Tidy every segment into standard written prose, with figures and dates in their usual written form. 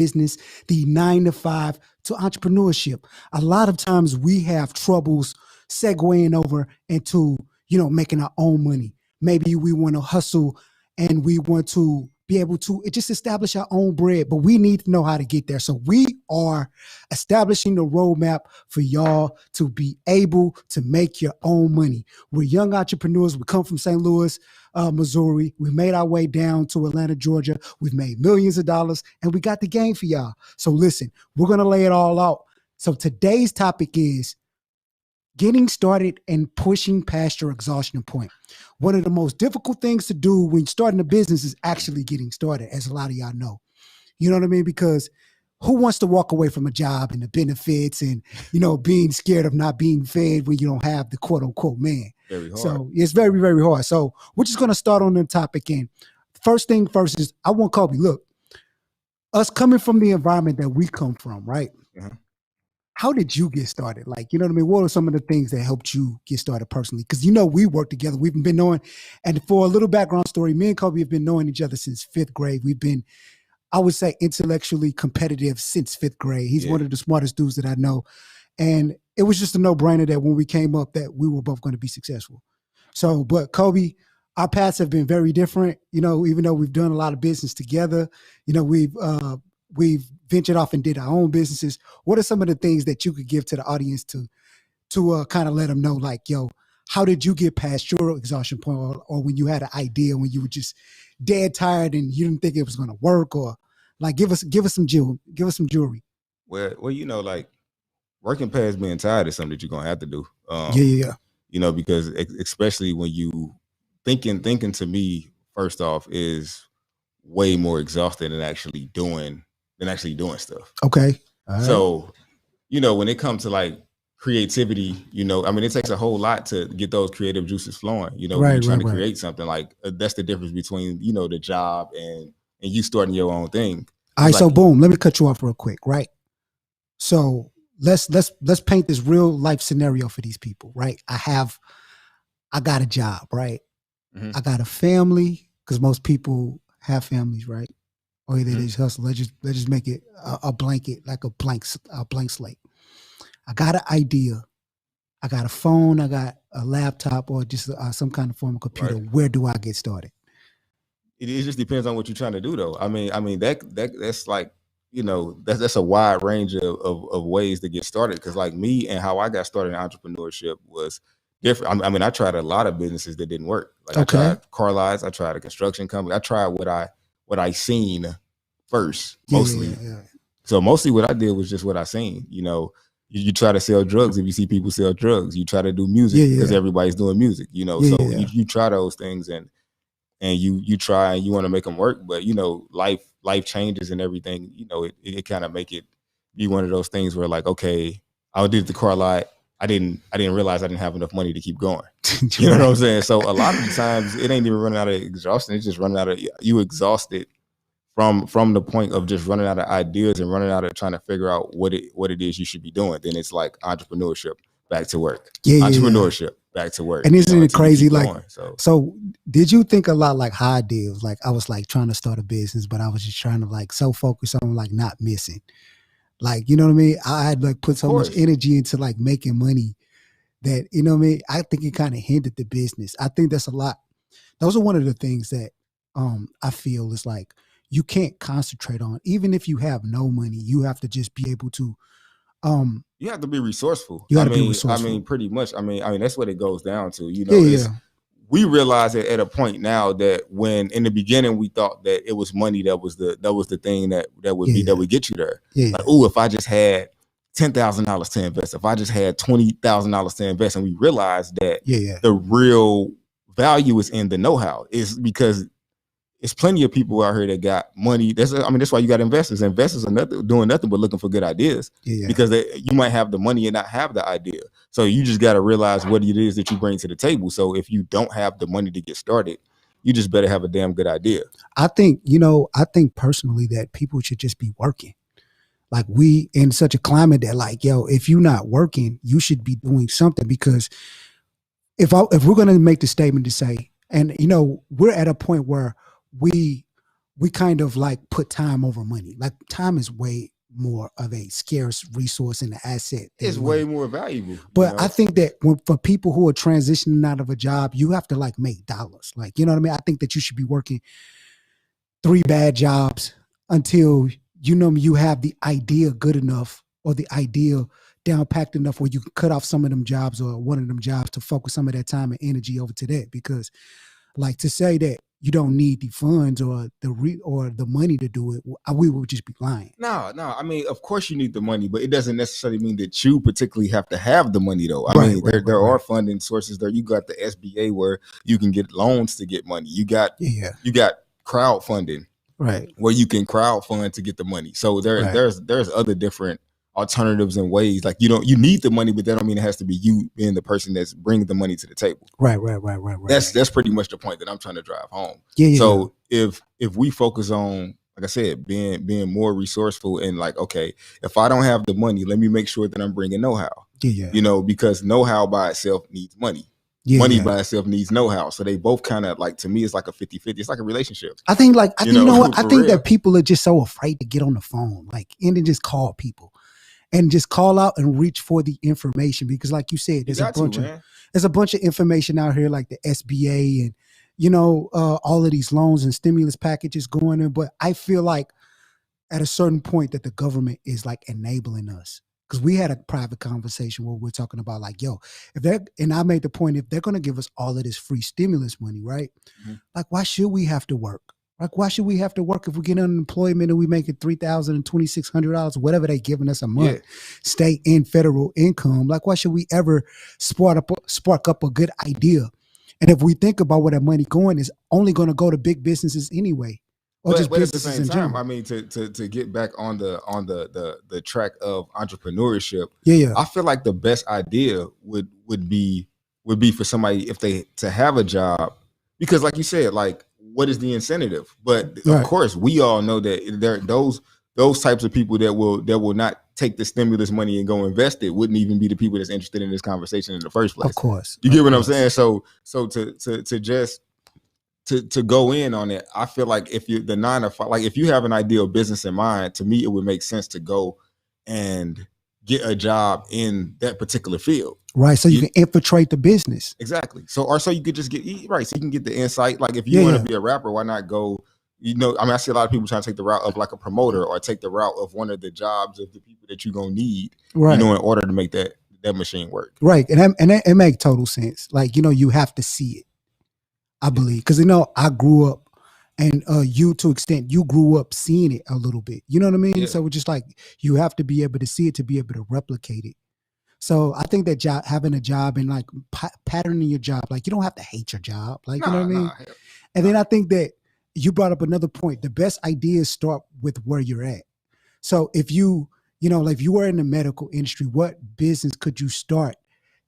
business, the 9 to 5 to entrepreneurship. A lot of times we have troubles segueing over into, making our own money. Maybe we want to hustle and we want to be able to just establish our own bread, but we need to know how to get there. So we are establishing the roadmap for y'all to be able to make your own money. We're young entrepreneurs. We come from St. Louis, Missouri. We made our way down to Atlanta, Georgia. We've made millions of dollars and we got the game for y'all. So listen, we're going to lay it all out. So today's topic is getting started and pushing past your exhaustion point. One of the most difficult things to do when starting a business is actually getting started, as a lot of y'all know. You know what I mean? Because who wants to walk away from a job and the benefits and, being scared of not being fed when you don't have the quote unquote man? Very hard. So it's very, very hard. So we're just going to start on the topic. And first thing first is I want Coby, look, us coming from the environment that we come from, right? Uh-huh. How did you get started? Like, you know what I mean? What are some of the things that helped you get started personally? Because, we work together. We've been knowing, and for a little background story, me and Coby have been knowing each other since 5th grade. We've been, I would say, intellectually competitive since 5th grade. He's one of the smartest dudes that I know. And it was just a no-brainer that when we came up that we were both going to be successful. So, but Coby, our paths have been very different, even though we've done a lot of business together, we've ventured off and did our own businesses. What are some of the things that you could give to the audience to kind of let them know, like, how did you get past your exhaustion point, or when you had an idea, when you were just dead tired and you didn't think it was going to work, or like, give us some jewelry. Well, like working past being tired is something that you're going to have to do. Yeah. Because especially when you thinking to me, first off, is way more exhausted than actually doing stuff. Okay. All right. So, when it comes to like creativity, it takes a whole lot to get those creative juices flowing. When you're trying to create something, like that's the difference between, the job and you starting your own thing. All right. So boom, let me cut you off real quick. Right. So let's paint this real life scenario for these people. Right. I got a job. Right. Mm-hmm. I got a family, because most people have families, right? Or they just hustle. Let's just make it a blanket, like a blank slate. I got an idea. I got a phone. I got a laptop, or just some kind of form of computer. Right. Where do I get started? It just depends on what you're trying to do, though. I mean that's like, that's a wide range of ways to get started. Because like me and how I got started in entrepreneurship was different. I tried a lot of businesses that didn't work. Like I tried car lots. I tried a construction company. I tried what I seen first, mostly. Yeah. So mostly what I did was just what I seen. You try to sell drugs if you see people sell drugs. You try to do music because everybody's doing music. You try those things and you try and you want to make them work. But life changes and everything. It kind of make it be one of those things where like, okay, I did the car lot. I didn't realize I didn't have enough money to keep going. You know what I'm saying? So a lot of the times it ain't even running out of exhaustion. It's just running out of you exhausted from the point of just running out of ideas and running out of trying to figure out what it is you should be doing. Then it's like entrepreneurship, back to work. Entrepreneurship, back to work. And isn't it crazy? Like, so did you think a lot like how I did? Like I was like trying to start a business, but I was just trying to like so focus on like not missing. Like, you know what I mean? I had like put so much energy into like making money that, you know what I mean? I think it kind of hindered the business. I think that's a lot. Those are one of the things that I feel is like you can't concentrate on. Even if you have no money, you have to just be able to. You have to be resourceful. You got to be resourceful. Pretty much. I mean, that's what it goes down to. We realize that at a point now that when in the beginning we thought that it was money that was the thing that would get you there. Yeah. Like, if I just had $10,000 to invest, if I just had $20,000 to invest, and we realized that the real value is in the know-how, is because it's plenty of people out here that got money. That's why you got investors. Investors are doing nothing but looking for good ideas because you might have the money and not have the idea. So you just got to realize what it is that you bring to the table. So if you don't have the money to get started, you just better have a damn good idea. I think personally that people should just be working. Like we in such a climate that like, if you're not working, you should be doing something, because if we're going to make the statement to say, and we're at a point where we we kind of like put time over money. Like time is way more of a scarce resource and an asset. It's way more valuable. But I think that for people who are transitioning out of a job, you have to like make dollars. Like, you know what I mean? I think that you should be working 3 bad jobs until you have the idea good enough or the idea down packed enough where you can cut off some of them jobs or one of them jobs to focus some of that time and energy over to that. Because like to say that you don't need the funds or the money to do it, we would just be lying. No. I mean, of course you need the money, but it doesn't necessarily mean that you particularly have to have the money, though. I mean, there are funding sources there. You got the SBA where you can get loans to get money. You got crowdfunding, right, where you can crowdfund to get the money. So there's other different alternatives and ways. Like you need the money, but that don't mean it has to be you being the person that's bringing the money to the table. Right. That's pretty much the point that I'm trying to drive home. So if we focus on, like I said, being more resourceful and like, okay, if I don't have the money, let me make sure that I'm bringing know-how. Because know-how by itself needs money. Money by itself needs know-how. So they both kind of like, to me, it's like a 50-50. It's like a relationship. I think I think that people are just so afraid to get on the phone, like, and then just call people. And just call out and reach for the information, because like you said, there's a bunch of information out here, like the SBA and all of these loans and stimulus packages going in. But I feel like at a certain point that the government is like enabling us, because we had a private conversation where we're talking about like, and I made the point, if they're going to give us all of this free stimulus money, right? Mm-hmm. Like, why should we have to work? Like, why should we have to work if we get unemployment and we make it $3,000 and $2,600, whatever they giving us a month, state and federal income? Like, why should we ever spark up a good idea? And if we think about where that money going, is only going to go to big businesses anyway, or just businesses at the same time. I mean, to get back on the track of entrepreneurship, I feel like the best idea would be for somebody to have a job, because like you said, like, what is the incentive? But of course, we all know that there those types of people that will not take the stimulus money and go invest it wouldn't even be the people that's interested in this conversation in the first place. Of course, you get what I'm saying. So to go in on it, I feel like if you the 9 to 5, like if you have an ideal business in mind, to me it would make sense to go and get a job in that particular field. Right. So you can infiltrate the business. Exactly. So you could just get right. So you can get the insight. Like if you want to be a rapper, why not go, I see a lot of people trying to take the route of like a promoter, or take the route of one of the jobs of the people that you're going to need, in order to make that machine work. Right. And it makes total sense. Like, you have to see it, I believe. Because, I grew up, and you, to extent, you grew up seeing it a little bit. You know what I mean? Yeah. So it's just like, you have to be able to see it to be able to replicate it. So I think that having a job and like patterning your job, like you don't have to hate your job. Like, you know what I mean? And then I think that you brought up another point. The best ideas start with where you're at. So if like if you were in the medical industry, what business could you start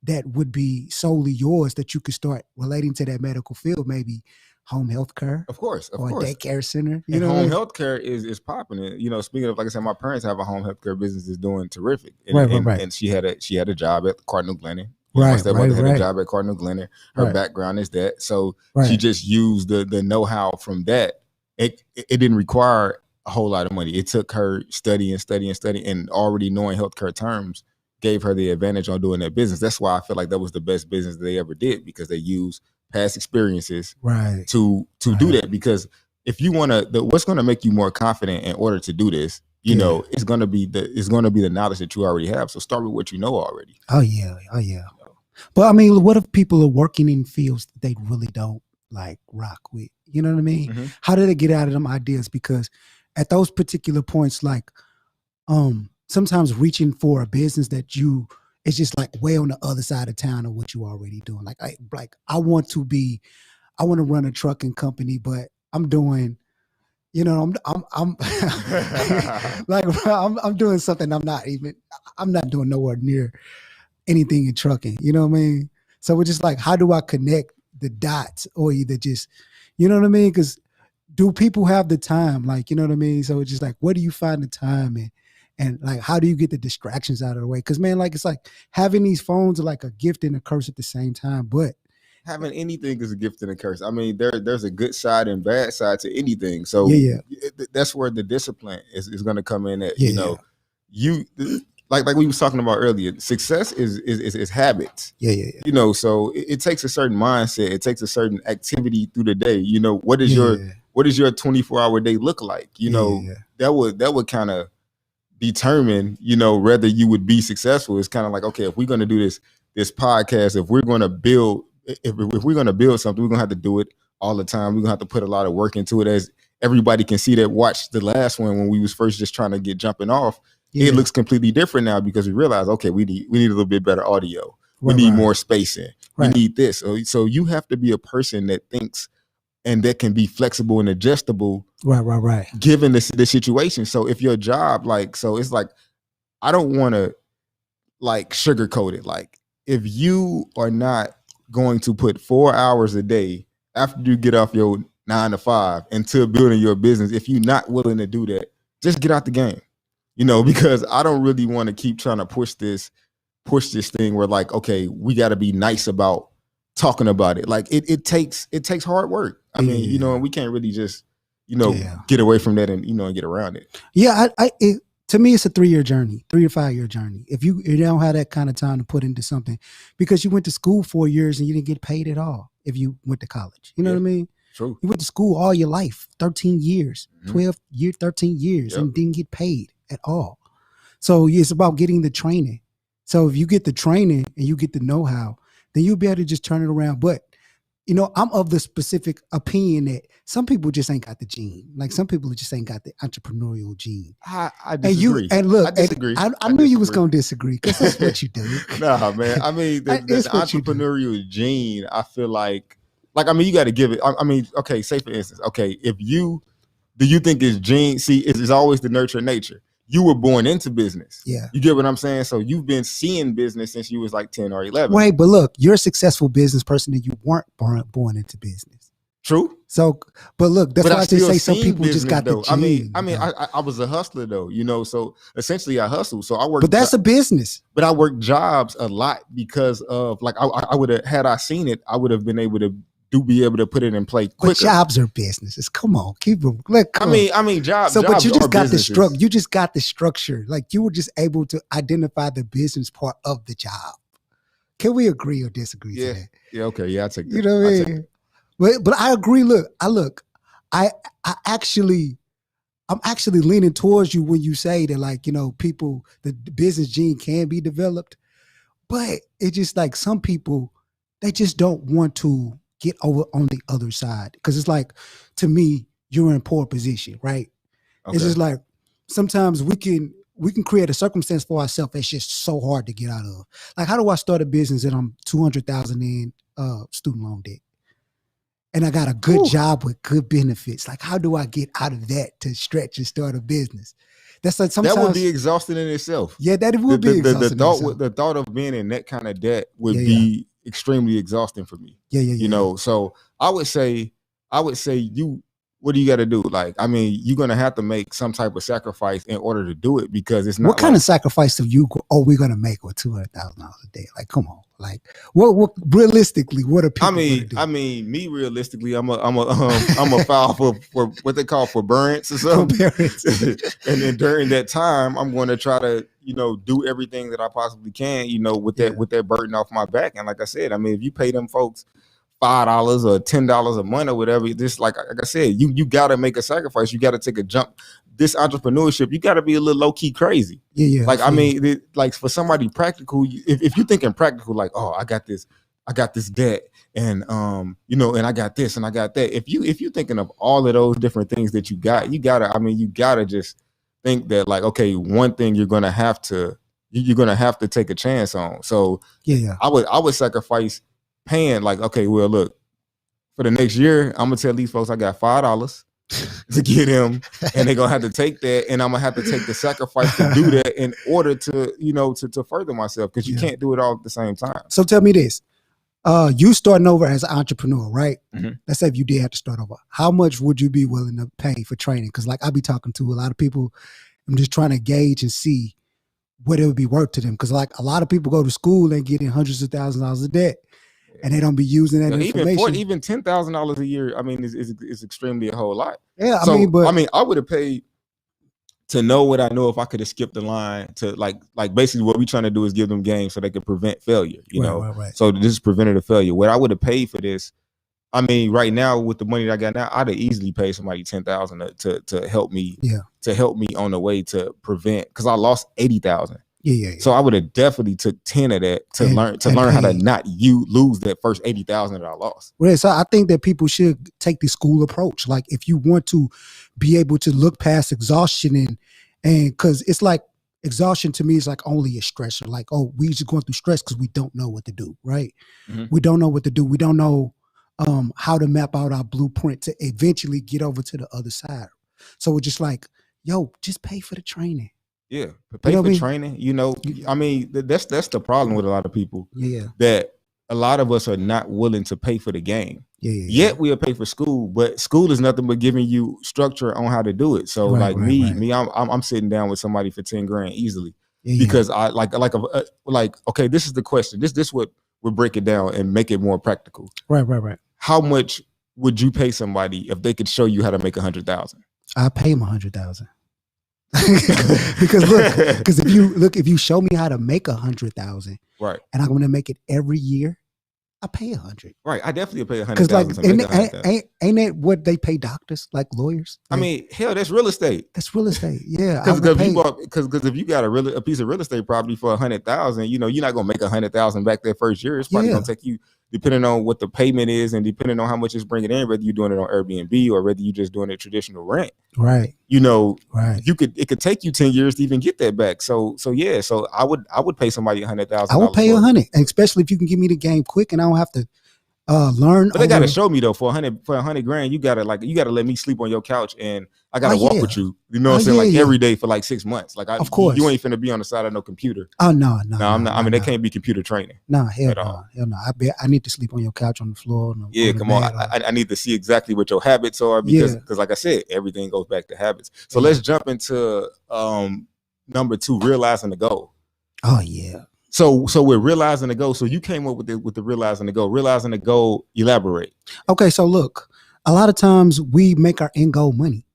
that would be solely yours, that you could start relating to that medical field? Maybe home health care, of course, or a daycare center. Home health care is popping. Speaking of, like I said, my parents have a home health care business that's doing terrific. And, right. And she had a job at Cardinal Glennon. My stepmother had a job at Cardinal Glennon. Her background is that. So she just used the know-how from that. It didn't require a whole lot of money. It took her studying, and already knowing healthcare terms gave her the advantage on doing that business. That's why I feel like that was the best business they ever did, because they used past experiences to do that. Because if you want to, what's going to make you more confident in order to do this, it's going to be the knowledge that you already have. So start with what you know already. Oh yeah. But I mean, what if people are working in fields that they really don't like rock with? You know what I mean? Mm-hmm. How do they get out of them ideas? Because at those particular points, like sometimes reaching for a business that it's just like way on the other side of town of what you already doing. Like I want to run a trucking company, but I'm doing, I'm like, I'm doing something I'm not doing nowhere near anything in trucking. You know what I mean? So we're just like, how do I connect the dots, or either just, you know what I mean? Because do people have the time? Like, you know what I mean? So it's just like, where do you find the time, and like, how do you get the distractions out of the way? Because man, like, it's like having these phones are like a gift and a curse at the same time. But having anything is a gift and a curse. I mean, there's a good side and bad side to anything. So that's where the discipline is going to come in. At like we was talking about earlier, success is habits. You know, so it takes a certain mindset. It takes a certain activity through the day. You know, what is your 24-hour day look like? You know, that would kind of determine, you know, whether you would be successful. It's kind of like, okay, if we're going to do this podcast, if we're going to build, if we're going to build something, we're going to have to do it all the time. We're going to have to put a lot of work into it, as everybody can see that watched the last one when we was first just trying to get jumping off. It looks completely different now because we realize, okay, we need a little bit better audio. We need more spacing. We need this. So you have to be a person that thinks and that can be flexible and adjustable. Right. Given the situation. So if your job, like, so it's like, I don't want to like sugarcoat it. Like, if you are not going to put 4 hours a day after you get off your 9 to 5 into building your business, if you're not willing to do that, just get out the game. You know, because I don't really want to keep trying to push this thing where, like, okay, we got to be nice about talking about it. Like, it takes hard work. I mean, you know, and we can't really just, you know, get away from that and, you know, and get around it. Yeah. To me, it's a 3-year journey, 3 to 5 year journey. If you don't have that kind of time to put into something, because you went to school 4 years and you didn't get paid at all. If you went to college, you know what I mean? True. You went to school all your life, 13 years, 13 years and didn't get paid at all. So it's about getting the training. So if you get the training and you get the know-how, then you'll be able to just turn it around. But, you know, I'm of the specific opinion that some people just ain't got the gene. Like, some people just ain't got the entrepreneurial gene. I disagree. Look, I disagree. I knew you was going to disagree, because that's what you do. Nah, man. I mean, the entrepreneurial gene, I feel like, I mean, you got to give it. I mean, okay, say for instance, okay, do you think it's gene? See, it's always the nurture nature. You were born into business. Yeah. You get what I'm saying? So you've been seeing business since you was like 10 or 11. Wait, but look, you're a successful business person and you weren't born into business. True. So, but look, that's why I say some people just got the gene. I mean, I was a hustler though, you know, so essentially I hustled. So I worked. But that's a business. But I worked jobs a lot because of, like, I would have, had I seen it, I would have been able to be able to put it in play quicker. But jobs are businesses. Come on, keep them. I mean, jobs. So, but you just got businesses. the structure. You just got the structure. Like, you were just able to identify the business part of the job. Can we agree or disagree to that? Yeah. Okay. Yeah, I take that. You know what I mean? But I agree. I'm actually leaning towards you when you say that, like, you know, people, the business gene can be developed, but it's just like some people, they just don't want to get over on the other side. Because it's like, to me, you're in poor position, right? Okay. It's just like, sometimes we can create a circumstance for ourselves that's just so hard to get out of. Like, how do I start a business and I'm $200,000 in student loan debt? And I got a good job with good benefits. Like, how do I get out of that to stretch and start a business? That's like, sometimes that would be exhausting in itself. Yeah, that would be exhausting. The thought of being in that kind of debt would be extremely exhausting for me. You know, so I would say what do you got to do? Like, I mean, you're going to have to make some type of sacrifice in order to do it, because it's not. What kind of sacrifice are we going to make with $200,000 a day? Like, come on. Like, what realistically, what are people going to do? I mean, me realistically, I'm a file for what they call forbearance or something. And then during that time, I'm going to try to, you know, do everything that I possibly can, you know, with that burden off my back. And like I said, I mean, if you pay them folks $5 or $10 a month or whatever, this, like I said, you got to make a sacrifice. You got to take a jump. This entrepreneurship, you got to be a little low key crazy. Yeah. Like, I mean, like, for somebody practical, if you're thinking practical, like, oh, I got this debt, and you know, and I got this and I got that. If you're thinking of all of those different things that you gotta just think that, like, okay, one thing you're gonna have to take a chance on. So I would sacrifice paying, like, okay, well, look, for the next year, I'm gonna tell these folks I got $5 to get them, and they're gonna have to take that, and I'm gonna have to take the sacrifice to do that in order to, you know, to further myself, because you can't do it all at the same time. So tell me this, you starting over as an entrepreneur, right? Mm-hmm. Let's say if you did have to start over, how much would you be willing to pay for training? Because, like, I be talking to a lot of people, I'm just trying to gauge and see what it would be worth to them. Because, like, a lot of people go to school and get in hundreds of thousands of dollars of debt. and they don't be using that information. Even $10,000 a year, I mean, is extremely a whole lot. Yeah, I mean, I would have paid to know what I know if I could have skipped the line to like basically what we're trying to do is give them games so they can prevent failure, you know. Right. So this is preventative failure. What I would have paid for this, I mean, right now with the money that I got now, I'd have easily paid somebody $10,000 to help me, to help me on the way to prevent, because I lost $80,000. Yeah. So I would have definitely took 10 of that to learn how to not lose that first $80,000 that I lost. Right. So I think that people should take the school approach. Like if you want to be able to look past exhaustion and because it's like exhaustion to me is like only a stressor. Like, oh, we just going through stress because we don't know what to do. Right. Mm-hmm. We don't know what to do. We don't know how to map out our blueprint to eventually get over to the other side. So we're just like, yo, just pay for the training. Yeah, pay for training. You know, I mean, that's the problem with a lot of people. Yeah, that a lot of us are not willing to pay for the game. Yet we'll pay for school, but school is nothing but giving you structure on how to do it. So I'm sitting down with somebody for 10 grand easily because I like okay, this is the question. This what we'll break it down and make it more practical. Right. How much would you pay somebody if they could show you how to make 100,000? I pay them 100,000. because if you show me how to make 100,000, right, and I'm going to make it every year, I pay 100. Right, I definitely pay 100,000. Because ain't that what they pay doctors, like lawyers? I mean, hell, that's real estate. That's real estate. Yeah, because if you got a piece of real estate property for 100,000, you know, you're not gonna make 100,000 back that first year. It's probably gonna take you, depending on what the payment is and depending on how much it's bringing in, whether you're doing it on Airbnb or whether you're just doing a traditional rent. Right. You know, right. It could take you 10 years to even get that back. So I would pay somebody 100,000. I would pay 100, especially if you can give me the game quick and I don't have to learn. But they gotta show me though, for 100 grand, you gotta let me sleep on your couch and I gotta walk with you. You know what I'm saying? Every day for like 6 months. Like of course you ain't finna be on the side of no computer. Oh no, I'm not. I mean, they can't be computer training. No, hell no. I need to sleep on your couch on the floor. Come on. I need to see exactly what your habits are because like I said, everything goes back to habits. So let's jump into number 2, realizing the goal. Oh yeah. So we're realizing the goal. So you came up with the realizing the goal. Realizing the goal, elaborate. Okay, so look, a lot of times we make our end goal money.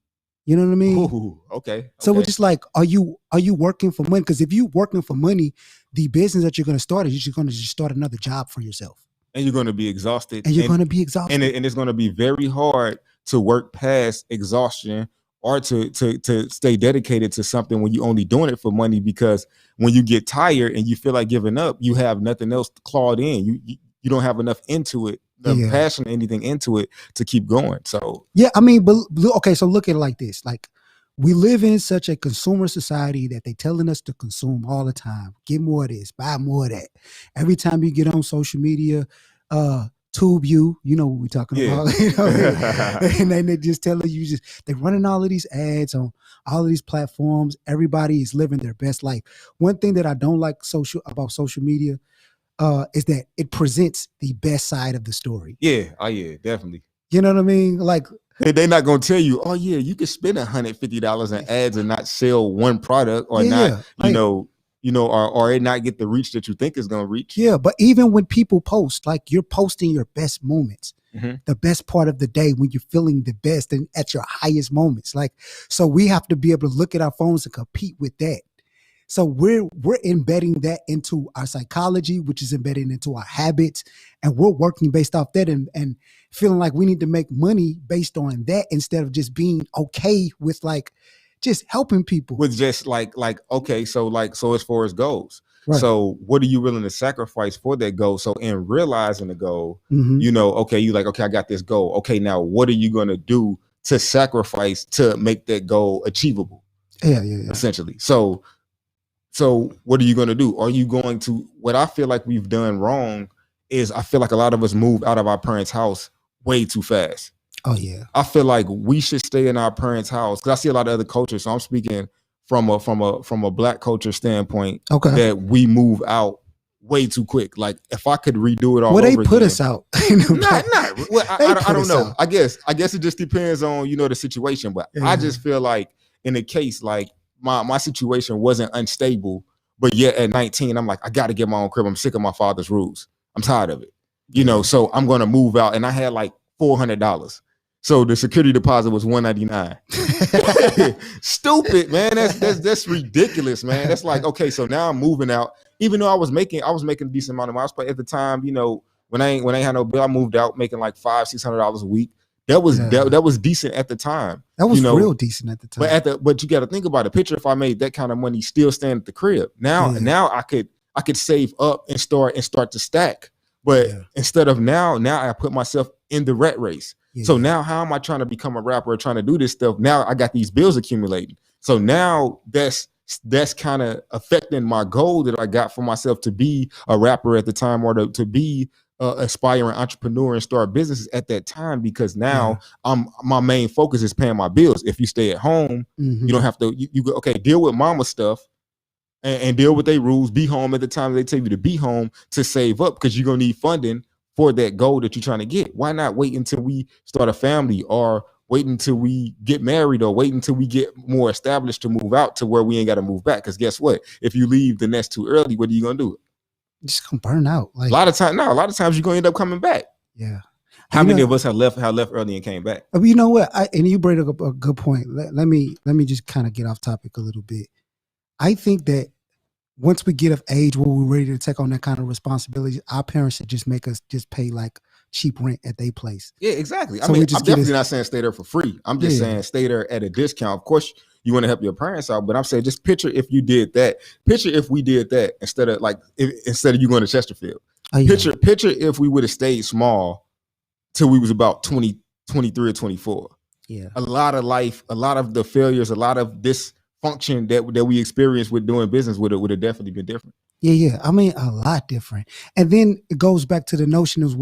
You know what I mean? Ooh, okay. So we're just like, are you working for money? Because if you're working for money, the business that you're going to start is you're going to just start another job for yourself. And you're going to be exhausted. And you're going to be exhausted. And it's going to be very hard to work past exhaustion or to stay dedicated to something when you're only doing it for money, because when you get tired and you feel like giving up, you have nothing else clawed in. You don't have enough into it, the passion, anything into it to keep going. So yeah, I mean, but okay, so look at it like this: like we live in such a consumer society that they telling us to consume all the time. Get more of this, buy more of that. Every time you get on social media, tube you know what we're talking about, you know, and then they just telling you they're running all of these ads on all of these platforms. Everybody is living their best life. One thing that I don't like about social media is that it presents the best side of the story. Yeah. Oh yeah, definitely. You know what I mean? Like they're not gonna tell you, oh yeah, you can spend $150 in ads and not sell one product or not, or it not get the reach that you think is gonna reach. Yeah, but even when people post, like you're posting your best moments, the best part of the day when you're feeling the best and at your highest moments. Like, so we have to be able to look at our phones and compete with that. So we're embedding that into our psychology, which is embedded into our habits, and we're working based off that and feeling like we need to make money based on that instead of just being okay with like just helping people. With just like okay, so as far as goals. Right. So what are you willing to sacrifice for that goal? So in realizing the goal, you know, okay, you like, okay, I got this goal. Okay, now what are you gonna do to sacrifice to make that goal achievable? Yeah. Essentially. So what are you going to do? Are you going to, what I feel like we've done wrong is I feel like a lot of us move out of our parents' house way too fast. Oh yeah. I feel like we should stay in our parents' house because I see a lot of other cultures. So I'm speaking from a Black culture standpoint, that we move out way too quick. Like if I could redo it all over again. Well, they put us out. Well, I don't know. I guess it just depends on, you know, the situation. But I just feel like in a case like my situation wasn't unstable, but yet at 19, I'm like, I got to get my own crib. I'm sick of my father's rules. I'm tired of it. you know, so I'm going to move out. And I had like $400. So the security deposit was $199. Stupid, man. That's ridiculous, man. That's like, okay, so now I'm moving out. Even though I was making a decent amount of money. But at the time, you know, when I ain't had no bill, I moved out making like $500-$600 a week. That was decent at the time. That was, you know, real decent at the time. But you got to think about it. Picture if I made that kind of money still staying at the crib. Now I could save up and start to stack. But instead of now I put myself in the rat race. So now how am I trying to become a rapper or trying to do this stuff? Now I got these bills accumulating. So now that's kind of affecting my goal that I got for myself to be a rapper at the time, or to be aspiring entrepreneur and start businesses at that time, because now my main focus is paying my bills. If you stay at home, you don't have to, you go, okay, deal with mama stuff and deal with their rules, be home at the time they tell you to be home, to save up, because you're going to need funding for that goal that you're trying to get. Why not wait until we start a family, or wait until we get married, or wait until we get more established to move out to where we ain't got to move back? Because guess what? If you leave the nest too early, what are you going to do? You're just going to burn out. Like, a lot of times you're going to end up coming back. Yeah. How many of us have left early and came back? You know what? And you bring up a good point. Let me just kind of get off topic a little bit. I think that once we get of age where we're ready to take on that kind of responsibility, our parents should just make us just pay like cheap rent at their place. Yeah, exactly. So I mean, I'm definitely not saying stay there for free. I'm just saying stay there at a discount. Of course, you want to help your parents out, but I'm saying just picture if you did that. Picture if we did that instead of you going to Chesterfield. Picture if we would have stayed small till we was about 20, 23 or 24. Yeah. A lot of life, a lot of the failures, a lot of this function that we experienced with doing business would have definitely been different. Yeah. I mean, a lot different. And then it goes back to the notion of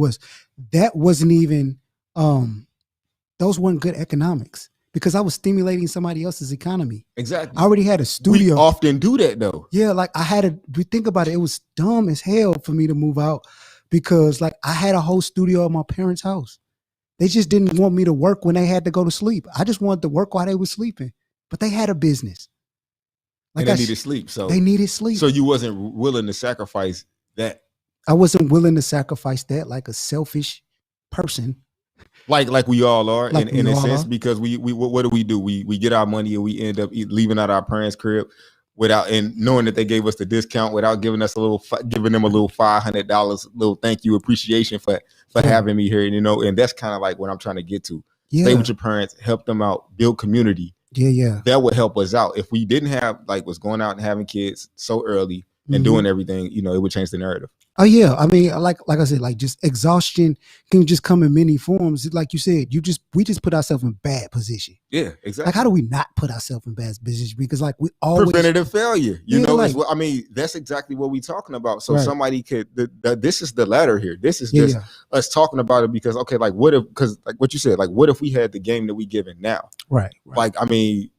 that wasn't even, those weren't good economics, because I was stimulating somebody else's economy. Exactly. I already had a studio. We often do that though. Yeah. Like we think about it. It was dumb as hell for me to move out, because like I had a whole studio at my parents' house. They just didn't want me to work when they had to go to sleep. I just wanted to work while they were sleeping. But they had a business. Like, and they needed sleep. So they needed sleep. So you wasn't willing to sacrifice that. I wasn't willing to sacrifice that, like a selfish person. Like we all are, in a sense, because we what do? We get our money and we end up leaving out our parents' crib and knowing that they gave us the discount without giving them a little $500, little thank you, appreciation for having me here, you know. And that's kind of like what I'm trying to get to. Yeah. Stay with your parents, help them out, build community. Yeah. That would help us out. If we didn't have was going out and having kids so early and doing everything, you know, it would change the narrative. Oh yeah. I mean, like I said, like just exhaustion can just come in many forms. Like you said, we just put ourselves in bad position. Yeah, exactly. Like, how do we not put ourselves in bad position? Because like we always preventative failure. You know, I mean, that's exactly what we're talking about. So somebody could. This is the ladder here. This is just us talking about it, because okay, like what if? Because like what you said, like what if we had the game that we given now? Right. Like, I mean,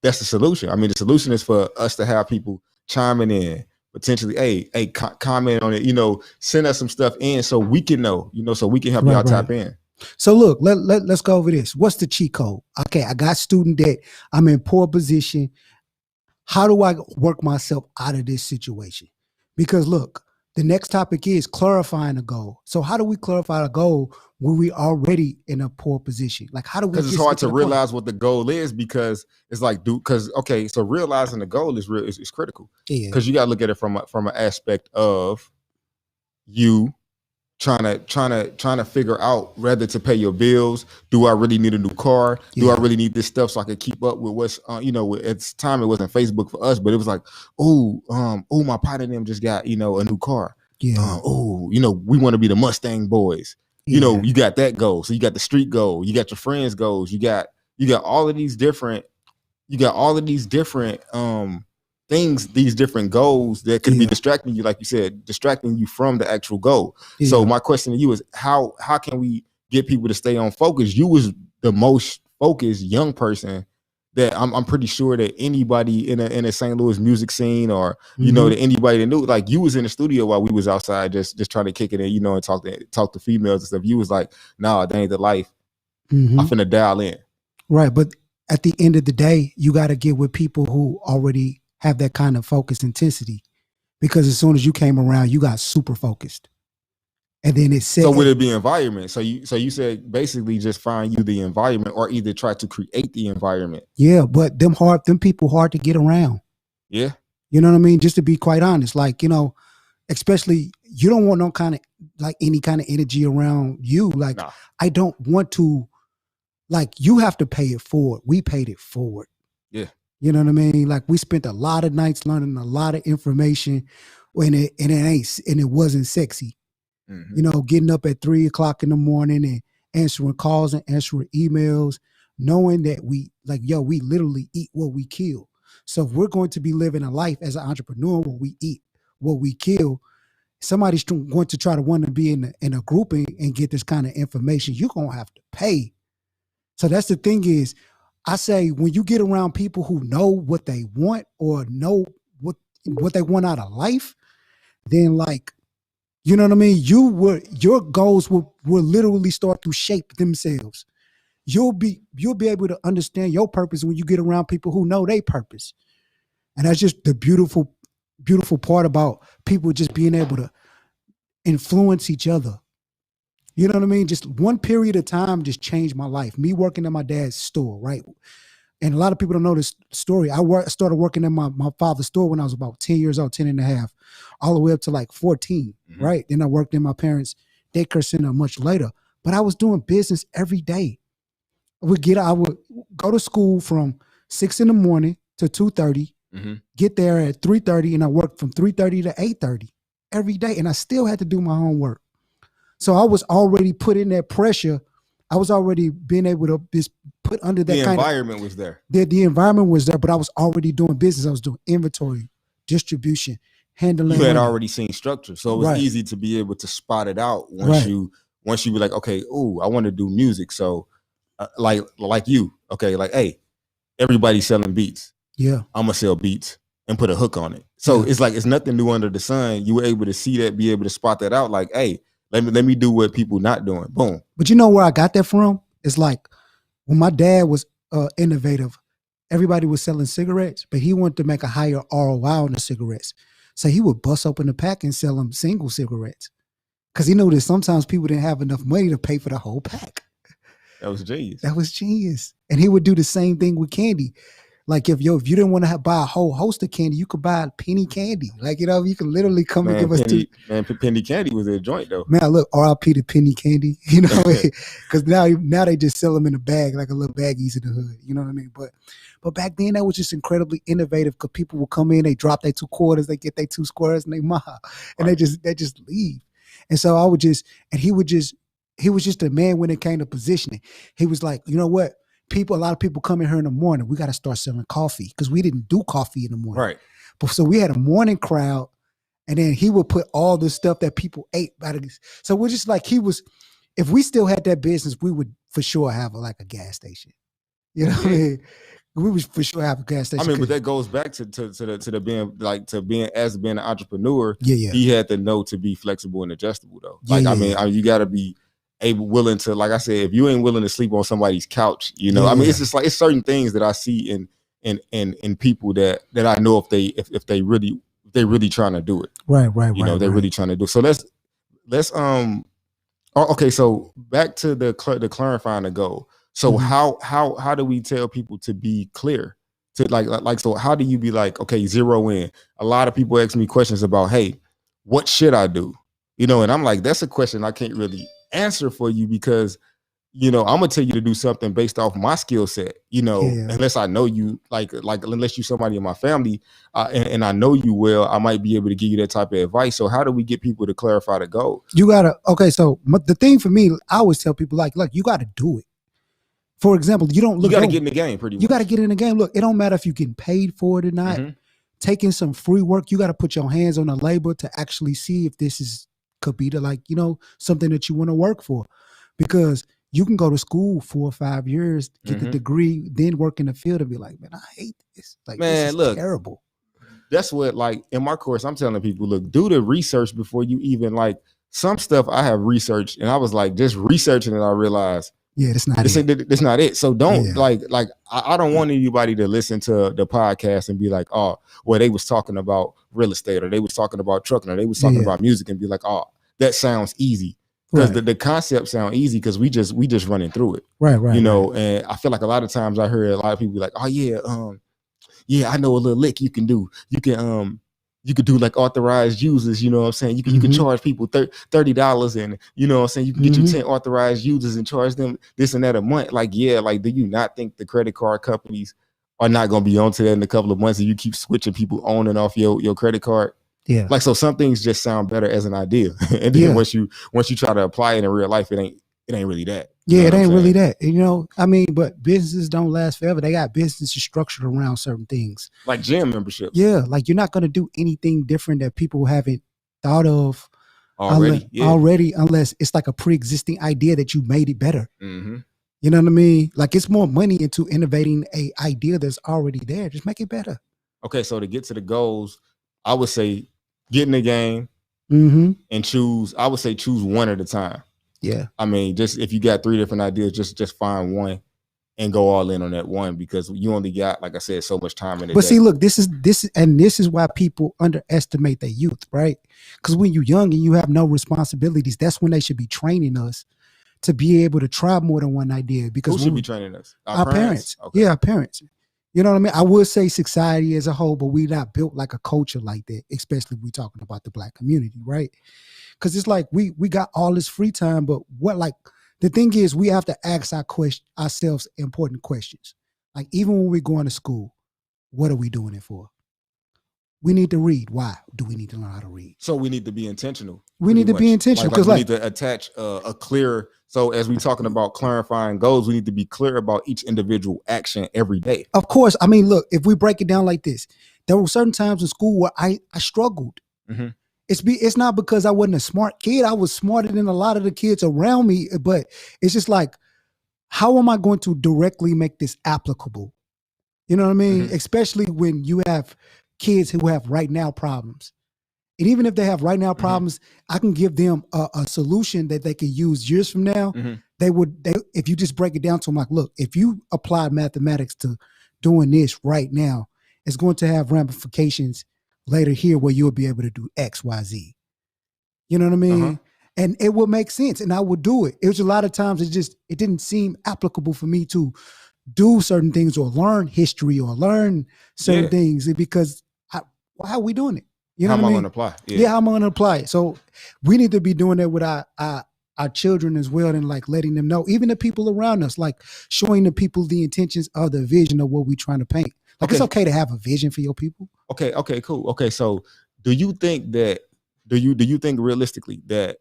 that's the solution. I mean, the solution is for us to have people chiming in. Potentially, hey, comment on it, you know, send us some stuff in so we can know, you know, so we can help y'all tap in. So look, let's go over this. What's the cheat code? Okay, I got student debt. I'm in poor position. How do I work myself out of this situation? Because look, the next topic is clarifying the goal. So how do we clarify the goal when we already in a poor position? Like, how do we? Because it's hard to realize what the goal is, because it's like, so realizing the goal is critical. Yeah. Because you got to look at it from an aspect of you trying to figure out whether to pay your bills. Do I really need a new car? Do I really need this stuff so I can keep up with what's you know? At the time it wasn't Facebook for us, but it was like, my partner and them just got, you know, a new car. Yeah. You know, we want to be the Mustang boys. You know, you got that goal. So you got the street goal. You got your friends goals. You got all of these different. Things, these different goals that could be distracting you, like you said, distracting you from the actual goal. Yeah. So my question to you is, how can we get people to stay on focus? You was the most focused young person that I'm pretty sure that anybody in a St. Louis music scene, or you know, that anybody that knew, like you was in the studio while we was outside just trying to kick it in, you know, and talk to females and stuff. You was like, nah, that ain't the life. I'm finna dial in. Right, but at the end of the day, you got to get with people who already have that kind of focus intensity, because as soon as you came around, you got super focused. And then it's set. So would it be environment? So you said basically just find you the environment, or either try to create the environment. Yeah, but them people hard to get around. Yeah. You know what I mean? Just to be quite honest, like, you know, especially you don't want no kind of like any kind of energy around you. Like, nah. I don't want to, like, you have to pay it forward. We paid it forward. Yeah. You know what I mean? Like, we spent a lot of nights learning a lot of information it wasn't sexy. Mm-hmm. You know, getting up at 3 o'clock in the morning and answering calls and answering emails, knowing that we literally eat what we kill. So if we're going to be living a life as an entrepreneur where we eat what we kill, somebody's going to try to want to be in a grouping and get this kind of information. You're going to have to pay. So that's the thing is, I say when you get around people who know what they want or know what they want out of life, then, like, you know what I mean? Your goals will literally start to shape themselves. You'll be able to understand your purpose when you get around people who know their purpose. And that's just the beautiful, beautiful part about people just being able to influence each other. You know what I mean? Just one period of time just changed my life. Me working at my dad's store, right? And a lot of people don't know this story. I started working at my father's store when I was about 10 years old, 10 and a half, all the way up to like 14, mm-hmm. right? Then I worked in my parents' daycare center much later. But I was doing business every day. I would go to school from 6 in the morning to 2:30, mm-hmm. get there at 3:30, and I worked from 3:30 to 8:30 every day. And I still had to do my homework. So I was already put in that pressure. I was already being able to just put under that kind of... The environment was there. The environment was there, but I was already doing business. I was doing inventory, distribution, handling. You had already seen structure. So it was easy to be able to spot it out once you were like, okay, ooh, I want to do music. So like you, okay, like, hey, everybody's selling beats. Yeah. I'm going to sell beats and put a hook on it. So it's like, it's nothing new under the sun. You were able to see that, be able to spot that out. Like, hey, let me do what people not doing. Boom. But you know where I got that from? It's like when my dad was innovative, everybody was selling cigarettes, but he wanted to make a higher ROI on the cigarettes. So he would bust open the pack and sell them single cigarettes. Because he knew that sometimes people didn't have enough money to pay for the whole pack. That was genius. That was genius. And he would do the same thing with candy. Like if you didn't want to buy a whole host of candy, you could buy penny candy. Like, you know, you could literally come and give us two. Man, penny candy was a joint though. Man, look, RIP to penny candy. You know, because now they just sell them in a bag, like a little baggies in the hood. You know what I mean? But back then that was just incredibly innovative because people would come in, they drop their 2 quarters, they get their 2 squares, and they mob, and they just leave. And so he was just a man when it came to positioning. He was like, you know what? A lot of people come in here in the morning. We got to start selling coffee because we didn't do coffee in the morning. Right. But so we had a morning crowd, and then he would put all the stuff that people ate. So we're just like, if we still had that business, we would for sure have a gas station. You know what I mean? We would for sure have a gas station. I mean, but that goes back to being an entrepreneur. Yeah. He had to know to be flexible and adjustable though. Like, I mean, you got to be willing to, like I said, if you ain't willing to sleep on somebody's couch, you know, I mean, it's just like, it's certain things that I see in people that I know if they really trying to do it. Right. You know, they're really trying to do it. So let's okay. So back to the clarifying the goal. So mm-hmm. how do we tell people to be clear? To like so how do you be like, okay, zero in? A lot of people ask me questions about, hey, what should I do? You know, and I'm like, that's a question I can't really answer for you because, you know, I'm gonna tell you to do something based off my skill set, you know, unless I know you, like unless you're somebody in my family and I know you well, I might be able to give you that type of advice. So how do we get people to clarify the goal? You gotta, so the thing for me, I always tell people like, look, you gotta do it. For example, you gotta get in the game pretty much. You gotta get in the game. Look, it don't matter if you're getting paid for it or not. Mm-hmm. Taking some free work, you gotta put your hands on the labor to actually see if this could be something that you want to work for, because you can go to school 4 or 5 years, get the degree, then work in the field and be like, man, I hate this. Like, man, this is look, terrible. That's what, like, in my course, I'm telling people, look, do the research before you even, like, some stuff I have researched and I was like, just researching it, I realized, that's not it. That's not it. So don't I don't want anybody to listen to the podcast and be like, oh, well, they was talking about real estate or they was talking about trucking or they was talking about music and be like, oh, that sounds easy. Because Right. the concept sound easy because we just running through it. Right. You know, and I feel like a lot of times I heard a lot of people be like, oh yeah, I know a little lick you can do. You could do like authorized users, you know what I'm saying? You can charge people $30 and you know what I'm saying, you can get you 10 authorized users and charge them this and that a month. Like, yeah, like do you not think the credit card companies are not gonna be onto that in a couple of months and you keep switching people on and off your credit card? Yeah. Like, so some things just sound better as an idea. And then once you try to apply it in real life, it ain't really that. Yeah, it ain't really that. You know, I mean, but businesses don't last forever. They got businesses structured around certain things. Like gym memberships. Yeah, like you're not going to do anything different that people haven't thought of already, unless it's like a pre-existing idea that you made it better. Mm-hmm. You know what I mean? Like it's more money into innovating a idea that's already there. Just make it better. Okay, so to get to the goals, I would say get in the game and choose one at a time. Yeah. I mean, just if you got 3 different ideas, just find one and go all in on that one because you only got, like I said, so much time in it. But see, look, this is why people underestimate their youth, right? Because when you're young and you have no responsibilities, that's when they should be training us to be able to try more than one idea. Because who should be training us? Our parents. Okay. Yeah, our parents. You know what I mean? I would say society as a whole, but we're not built like a culture like that, especially if we're talking about the Black community, right? Because it's like we got all this free time, but the thing is we have to ask ourselves important questions. Like even when we're going to school, what are we doing it for? We need to read. Why do we need to learn how to read? So we need to be intentional. We need to be intentional because we need to attach a clear. So as we're talking about clarifying goals, we need to be clear about each individual action every day. Of course. I mean, look, if we break it down like this, there were certain times in school where I struggled. Mm-hmm. It's not because I wasn't a smart kid. I was smarter than a lot of the kids around me, but it's just like, how am I going to directly make this applicable? You know what I mean? Mm-hmm. Especially when you have kids who have right now problems. And even if they have right now problems, I can give them a solution that they can use years from now. If you just break it down to them, like, look, if you apply mathematics to doing this right now, it's going to have ramifications later here where you'll be able to do X, Y, Z. You know what I mean? And it will make sense and I would do it. It was a lot of times it didn't seem applicable for me to do certain things or learn history or learn certain things because how are we doing it? You know how what I mean? Am I going to apply? Yeah, how am I going to apply it? So we need to be doing that with our children as well and like letting them know, even the people around us, like showing the people the intentions of the vision of what we're trying to paint. Like it's okay to have a vision for your people. Okay, cool. Okay, so do you think realistically that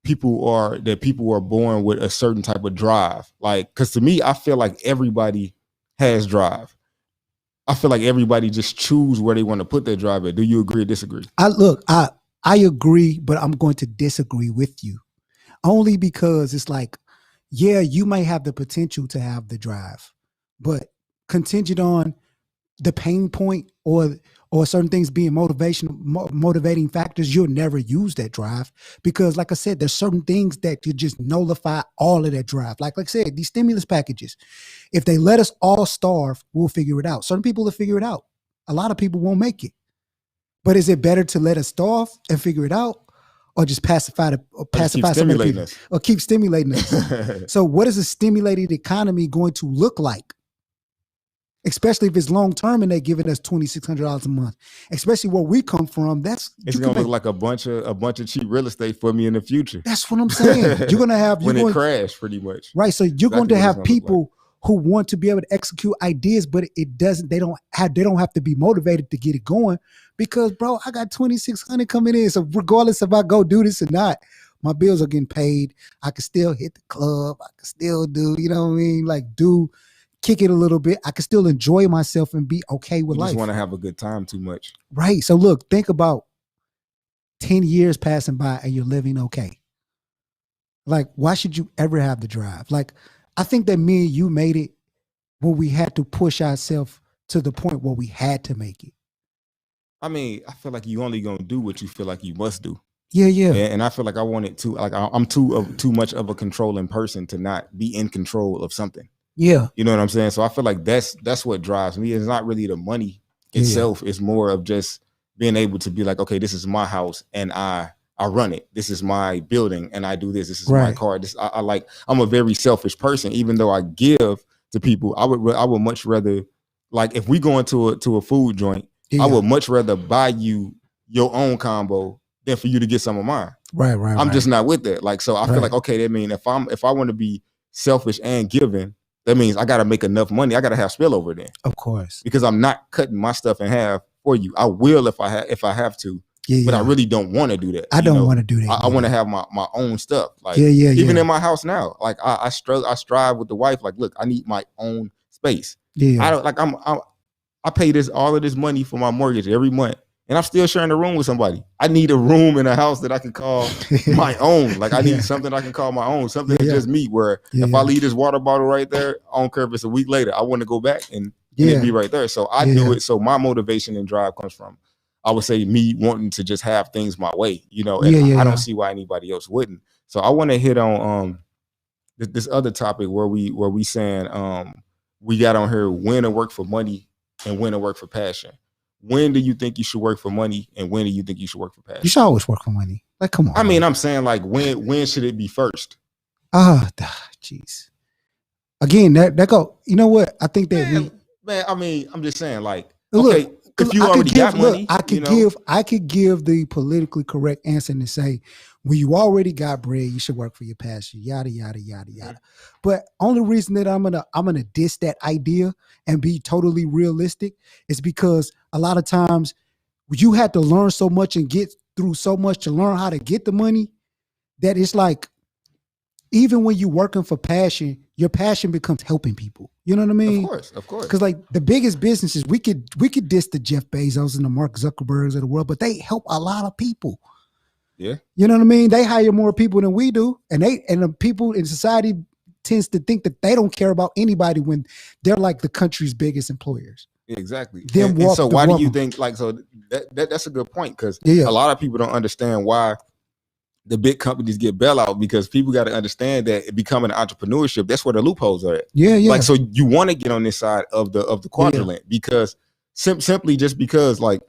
people are born with a certain type of drive? Like, because to me, I feel like everybody has drive. I feel like everybody just choose where they want to put their drive at. Do you agree or disagree? I agree, but I'm going to disagree with you. Only because it's like, yeah, you may have the potential to have the drive, but contingent on the pain point or certain things being motivating factors, you'll never use that drive because, like I said, there's certain things that could just nullify all of that drive. Like I said, these stimulus packages, if they let us all starve, we'll figure it out. Certain people will figure it out. A lot of people won't make it. But is it better to let us starve and figure it out, or just pacify some of the people, or keep stimulating us? So what is a stimulated economy going to look like? Especially if it's long term and they're giving us $2,600 a month. Especially where we come from, it's gonna look like a bunch of cheap real estate for me in the future. That's what I'm saying. You're gonna have it crashed pretty much. Right. So you're going to have people who want to be able to execute ideas, but they don't have to be motivated to get it going because, bro, I got $2,600 coming in. So regardless if I go do this or not, my bills are getting paid. I can still hit the club. I can still do, you know what I mean? Like kick it a little bit. I can still enjoy myself and be okay with life. You just want to have a good time too much. Right. So look, think about 10 years passing by and you're living okay. Like, why should you ever have the drive? Like, I think that me and you made it when we had to push ourselves to the point where we had to make it. I mean, I feel like you only gonna do what you feel like you must do. Yeah. And I feel like I wanted to, like, I'm too much of a controlling person to not be in control of something. Yeah. You know what I'm saying? So I feel like that's what drives me. It's not really the money itself. It's more of just being able to be like, okay, this is my house and I I run it. This is my building, and I do this. This is my Right. car. I'm a very selfish person. Even though I give to people, I would much rather, like, if we go into a food joint, Yeah. I would much rather buy you your own combo than for you to get some of mine. Right. I'm just not with that. Like, so I feel like, okay, that means if I want to be selfish and giving, that means I got to make enough money. I got to have spillover then. Of course. Because I'm not cutting my stuff in half for you. I will if I have to. Yeah, but I really don't want to do that. I don't want to do that. I want to have my own stuff. Like, yeah. Even in my house now, like I strive with the wife. Like, look, I need my own space. Yeah. I don't like I pay all of this money for my mortgage every month, and I'm still sharing a room with somebody. I need a room in a house that I can call my own. Like, I need something I can call my own. Something that's just me. Where if I leave this water bottle right there, I don't care if it's a week later, I want to go back and it be right there. So I do it. So my motivation and drive comes from, I would say, me wanting to just have things my way, and I don't see why anybody else wouldn't. So I want to hit on this other topic where we saying we got on here when to work for money and when to work for passion. When do you think you should work for money, and when do you think you should work for passion? You should always work for money. Like, come on. I mean, I'm saying, like, when should it be first? Jeez. Again, that go. You know what? I think that man. I mean, I'm just saying, like, look, okay, if you already got money, I could give the politically correct answer and say, when you already got bread, you should work for your passion. Yada yada yada yada. But only reason that I'm gonna diss that idea and be totally realistic is because a lot of times you had to learn so much and get through so much to learn how to get the money that it's like, even when you're working for passion, your passion becomes helping people. You know what I mean? Of course. Because like the biggest businesses, we could diss the Jeff Bezos and the Mark Zuckerbergs of the world, but they help a lot of people. Yeah. You know what I mean? They hire more people than we do. And the people in society tends to think that they don't care about anybody when they're like the country's biggest employers. Exactly. And so why do you think, like, so that's a good point, because a lot of people don't understand why the big companies get bailout, because people got to understand that becoming an entrepreneurship, that's where the loopholes are at. Yeah. Like, so you want to get on this side of the quadrant because simply just because, like,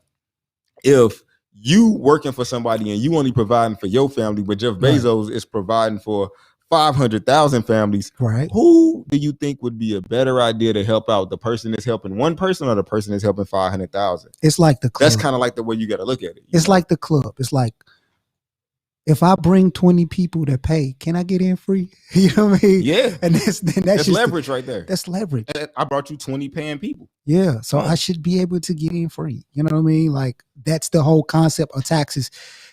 if you working for somebody and you only providing for your family, but Jeff Bezos is providing for 500,000 families, right? Who do you think would be a better idea to help out? The person that's helping one person or the person that's helping 500,000? It's like the club. That's kind of like the way you got to look at it. It's like the club. It's like, if I bring 20 people that pay, can I get in free? You know what I mean? Yeah. And that's leverage right there. That's leverage. I brought you 20 paying people. Yeah. So I should be able to get in free. You know what I mean? Like, that's the whole concept of taxes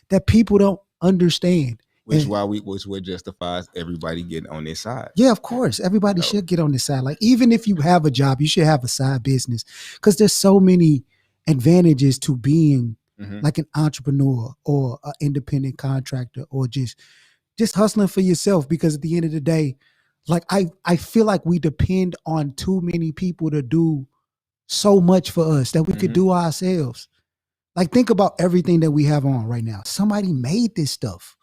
that people don't understand. Which what justifies everybody getting on this side. Yeah, of course. Everybody should get on this side. Like, even if you have a job, you should have a side business, because there's so many advantages to being like an entrepreneur or an independent contractor, or just hustling for yourself. Because at the end of the day, like, I feel like we depend on too many people to do so much for us that we could do ourselves. Like, think about everything that we have on right now. Somebody made this stuff.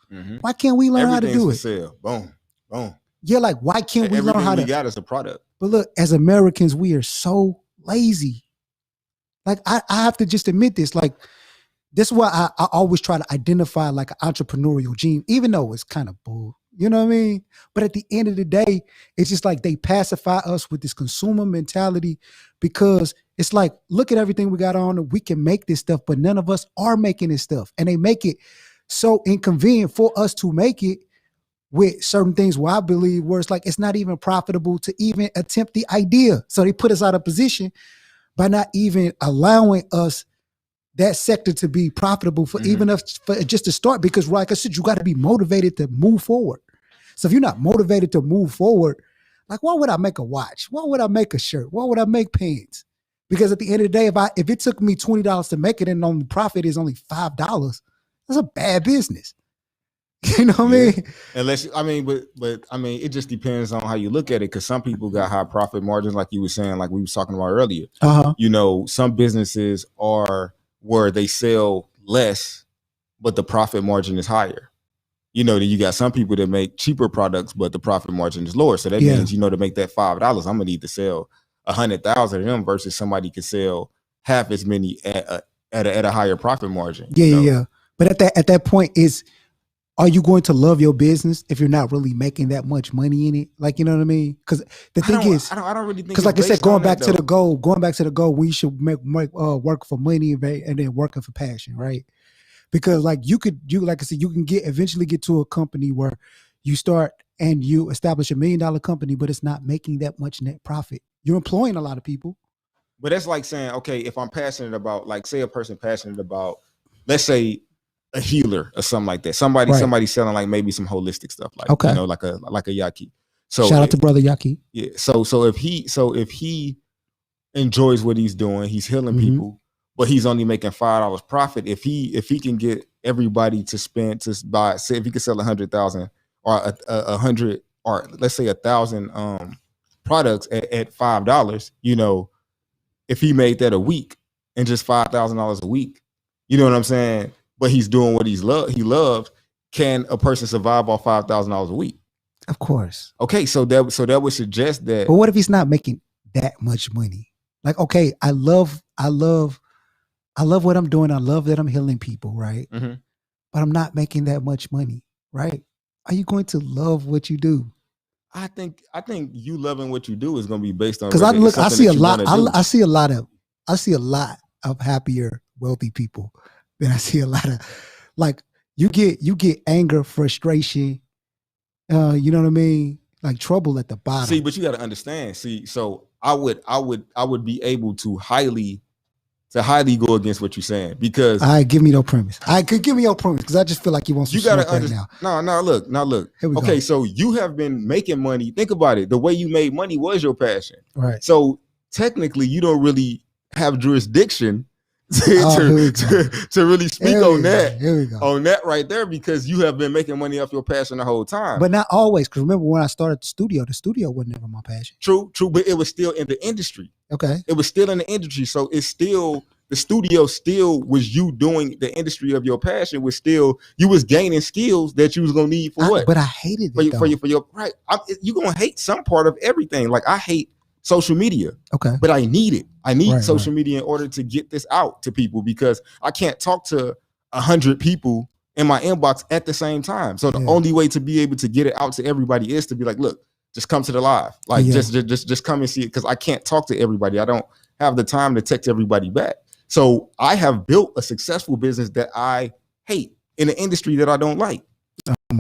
Why can't we learn how to do it? Sale. Boom. Yeah, like, why can't we learn how to? We got as a product. But look, as Americans, we are so lazy. Like, I have to just admit this. Like, this is why I always try to identify like an entrepreneurial gene, even though it's kind of bull. You know what I mean? But at the end of the day, it's just like they pacify us with this consumer mentality, because it's like, look at everything we got on, and we can make this stuff, but none of us are making this stuff. And they make it so inconvenient for us to make it with certain things where I believe where it's like, it's not even profitable to even attempt the idea. So they put us out of position by not even allowing us that sector to be profitable for even us for just to start. Because like I said, you got to be motivated to move forward. So if you're not motivated to move forward, like, why would I make a watch? Why would I make a shirt? Why would I make pants? Because at the end of the day, if it took me $20 to make it and the profit is only $5, that's a bad business. You know what I mean? Unless, I mean, but I mean, it just depends on how you look at it. Because some people got high profit margins, like you were saying, like we was talking about earlier. You know, some businesses are where they sell less, but the profit margin is higher. You know, then you got some people that make cheaper products, but the profit margin is lower. So that means, you know, to make that $5, I'm gonna need to sell 100,000 of them versus somebody could sell half as many at a higher profit margin. Yeah. But at that point is are you going to love your business if you're not really making that much money in it? Like, you know what I mean? Because the thing is, I don't really think, because like I said, going back to the goal, we should work for money and then working for passion, right? Because like like I said, you can eventually get to a company where you start and you establish $1 million company, but it's not making that much net profit. You're employing a lot of people. But that's like saying, okay, if I'm passionate about, like, say a person passionate about, let's say, a healer or something like that. Somebody selling like maybe some holistic stuff, like you know, like a Yaki. So shout out to brother Yaki. Yeah. So if he enjoys what he's doing, he's healing people, but he's only making $5 profit. If he can get everybody to spend to buy, say if he could sell 100,000 or 100 or let's say 1,000 products at $5, you know, if he made that a week and just $5,000 a week, you know what I'm saying? But he's doing what he loves. Can a person survive off $5,000 a week? Of course. Okay, so that would suggest that. But what if he's not making that much money? Like, okay, I love what I'm doing. I love that I'm healing people, right? Mm-hmm. But I'm not making that much money, right? Are you going to love what you do? I think you loving what you do is going to be based on, because I see a lot of happier, wealthy people than I see a lot of, like, you get anger, frustration, you know what I mean? Like trouble at the bottom. See, but you got to understand. See, so I would be able to highly go against what you're saying, because give me no premise. Give me your premise, because I just feel like you want some smoke right now. No, look. Okay, so you have been making money. Think about it. The way you made money was your passion. Right. So technically, you don't really have jurisdiction to really speak on that. Here we go. On that right there, because you have been making money off your passion the whole time. But not always, because remember when I started the studio wasn't ever my passion. True, but it was still in the industry. Okay. It was still in the industry. So it's still, the studio still was you doing the industry of your passion, was still, you was gaining skills that you was going to need for what? But I hated it for your right. You're going to hate some part of everything. Like I hate social media. Okay. But I need it. I need social media in order to get this out to people, because I can't talk to 100 people in my inbox at the same time. So the only way to be able to get it out to everybody is to be like, look, just come to the live. Like just come and see it, because I can't talk to everybody. I don't have the time to text everybody back. So I have built a successful business that I hate in an industry that I don't like.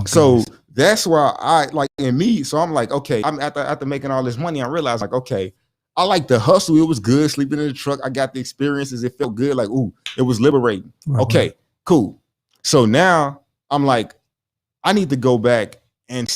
So that's why I like in me. So I'm like, okay, I'm after making all this money, I realized like, okay, I like the hustle. It was good sleeping in the truck. I got the experiences. It felt good. Like, ooh, it was liberating. Okay, cool. So now I'm like, I need to go back and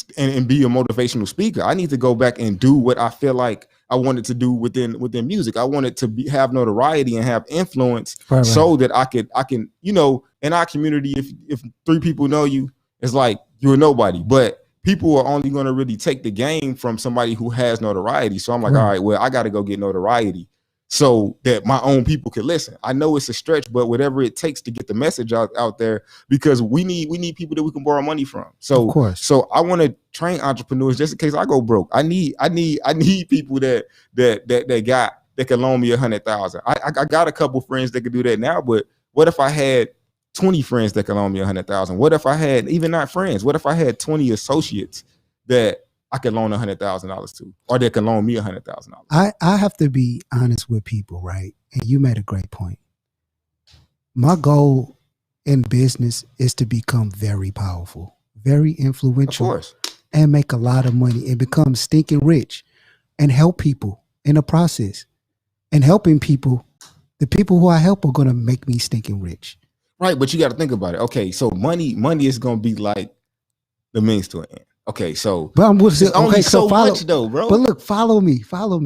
be a motivational speaker. I need to go back and do what I feel like I wanted to do within music. I wanted to have notoriety and have influence, so that I can, you know, in our community, if 3 people know you, it's like you're nobody. But people are only going to really take the game from somebody who has notoriety. So I'm like, all right, well, I got to go get notoriety so that my own people can listen. I know it's a stretch, but whatever it takes to get the message out there, because we need people that we can borrow money from. So, I want to train entrepreneurs just in case I go broke. I need people that can loan me 100,000. I got a couple friends that can do that now, but what if I had 20 friends that can loan me 100,000? What if I had, even not friends, what if I had 20 associates that I could loan $100,000 to, or that can loan me $100,000? I have to be honest with people, right? And you made a great point. My goal in business is to become very powerful, very influential, of course, and make a lot of money and become stinking rich and help people in the process. And helping people, the people who I help are going to make me stinking rich. Right, but you got to think about it. Okay, so money is going to be like the means to an end. Okay, so but I'm only so much though, bro. But look, follow me. All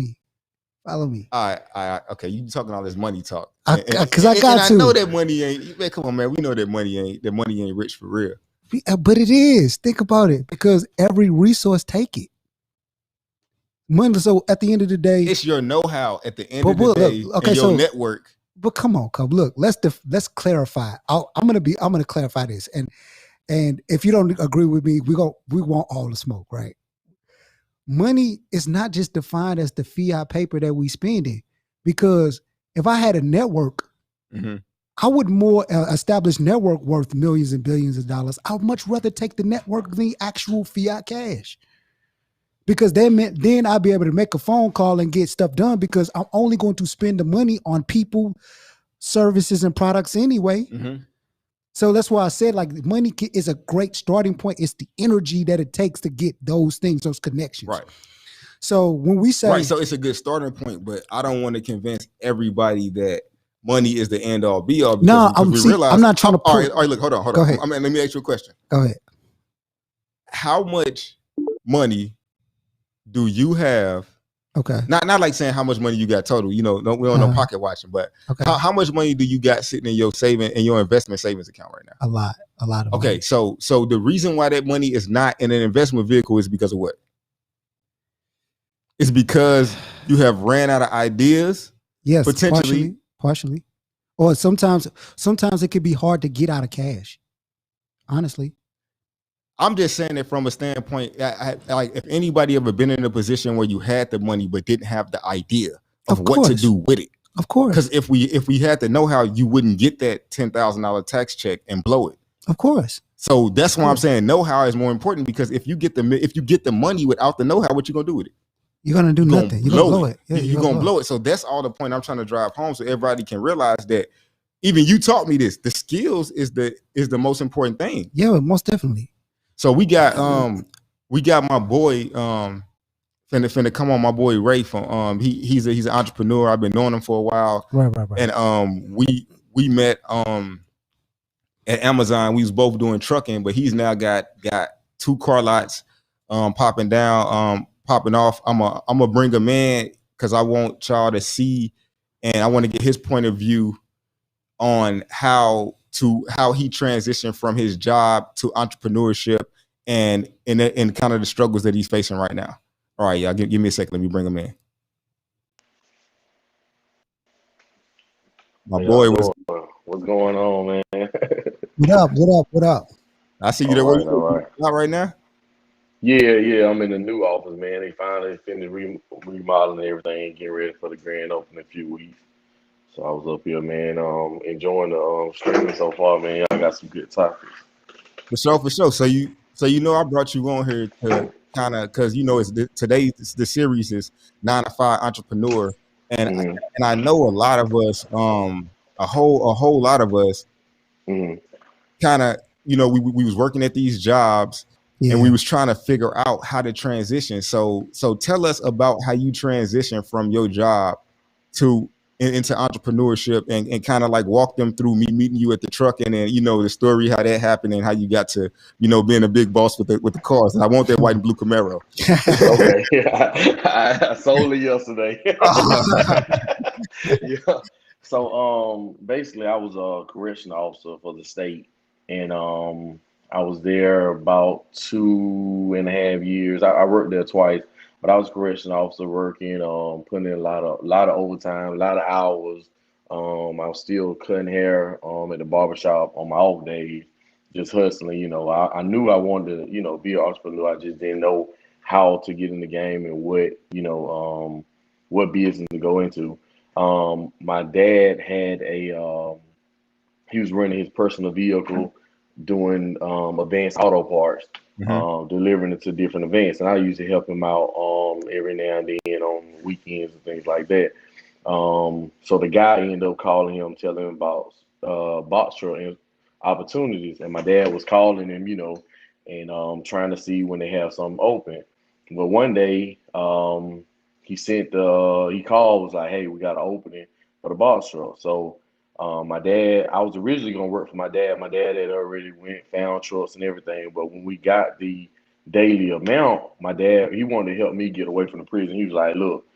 right. Okay, you talking all this money talk, because I got to. I know that money ain't. Man, come on, man. We know that money ain't rich for real. But it is. Think about it, because every resource take it. Money. So at the end of the day, it's your know-how. At the end of the day, okay, your network. But come on, Coby. Look, let's clarify. I'm gonna clarify this, and if you don't agree with me, we want all the smoke, right? Money is not just defined as the fiat paper that we spend in, because if I had a network, I would more establish network worth millions and billions of dollars. I would much rather take the network than the actual fiat cash. Because then I'll be able to make a phone call and get stuff done because I'm only going to spend the money on people, services, and products anyway. Mm-hmm. So that's why I said like money is a great starting point. It's the energy that it takes to get those things, those connections. Right. So when we say right, so it's a good starting point, but I don't want to convince everybody that money is the end all be all. No, realize I'm not trying to all right, look, hold on. Go ahead. Let me ask you a question. Go ahead. How much money do you have? Okay. Not like saying how much money you got total. We don't know pocket watching, but okay. how much money do you got sitting in your investment savings account right now? A lot of okay, money. So the reason why that money is not in an investment vehicle is because of what? It's because you have ran out of ideas. Yes, potentially. Partially. Or sometimes it could be hard to get out of cash. Honestly. I'm just saying it from a standpoint, like if anybody ever been in a position where you had the money but didn't have the idea of what to do with it. Of course. Because if we had the know-how, you wouldn't get that $10,000 tax check and blow it. Of course. So that's why I'm saying know-how is more important, because if you get the money without the know-how, what you gonna do with it? You're gonna do nothing. You're gonna blow it. Yeah, you're gonna blow it. So that's all the point I'm trying to drive home, so everybody can realize that. Even you taught me this. The skills is the most important thing. Yeah, most definitely. So we got my boy finna come on, my boy Ray from he's an entrepreneur. I've been knowing him for a while. Right. And we met at Amazon. We was both doing trucking, but he's now got 2 car lots popping off. I'm gonna bring him in because I want y'all to see, and I want to get his point of view on how he transitioned from his job to entrepreneurship and kind of the struggles that he's facing right now. All right, y'all, give me a second. Let me bring him in. My boy what's going on, man? What up? I see you there. All right now. Yeah. I'm in the new office, man. They finally finished remodeling everything, getting ready for the grand opening in a few weeks. So I was up here, man, enjoying the streaming so far, man. I got some good topics. For sure. So I brought you on here to kind of, because today the series is 9 to 5 entrepreneur, and I know a lot of us, a whole lot of us, kind of, we was working at these jobs. Yeah. And we was trying to figure out how to transition. So tell us about how you transition from your job into entrepreneurship, and kind of like walk them through me meeting you at the truck, and then the story how that happened and how you got to being a big boss with the cars. And I want that white and blue Camaro. Okay, I sold it yesterday. Yeah. So basically, I was a correctional officer for the state, and I was there about 2.5 years. I worked there twice. But I was a correctional officer working, putting in a lot of overtime, a lot of hours. I was still cutting hair at the barbershop on my off days, just hustling. I knew I wanted to, be an entrepreneur. I just didn't know how to get in the game and what business to go into. My dad had he was running his personal vehicle, doing advanced auto parts. Delivering it to different events, and I used to help him out every now and then on weekends and things like that. So the guy ended up calling him, telling him about box truck opportunities, and my dad was calling him, and trying to see when they have something open. But one day, he called, was like, "Hey, we got an opening for the box truck." So my dad, I was originally gonna work for my dad. My dad had already found trucks and everything, but when we got the daily amount, my dad, he wanted to help me get away from the prison. He was like, "Look,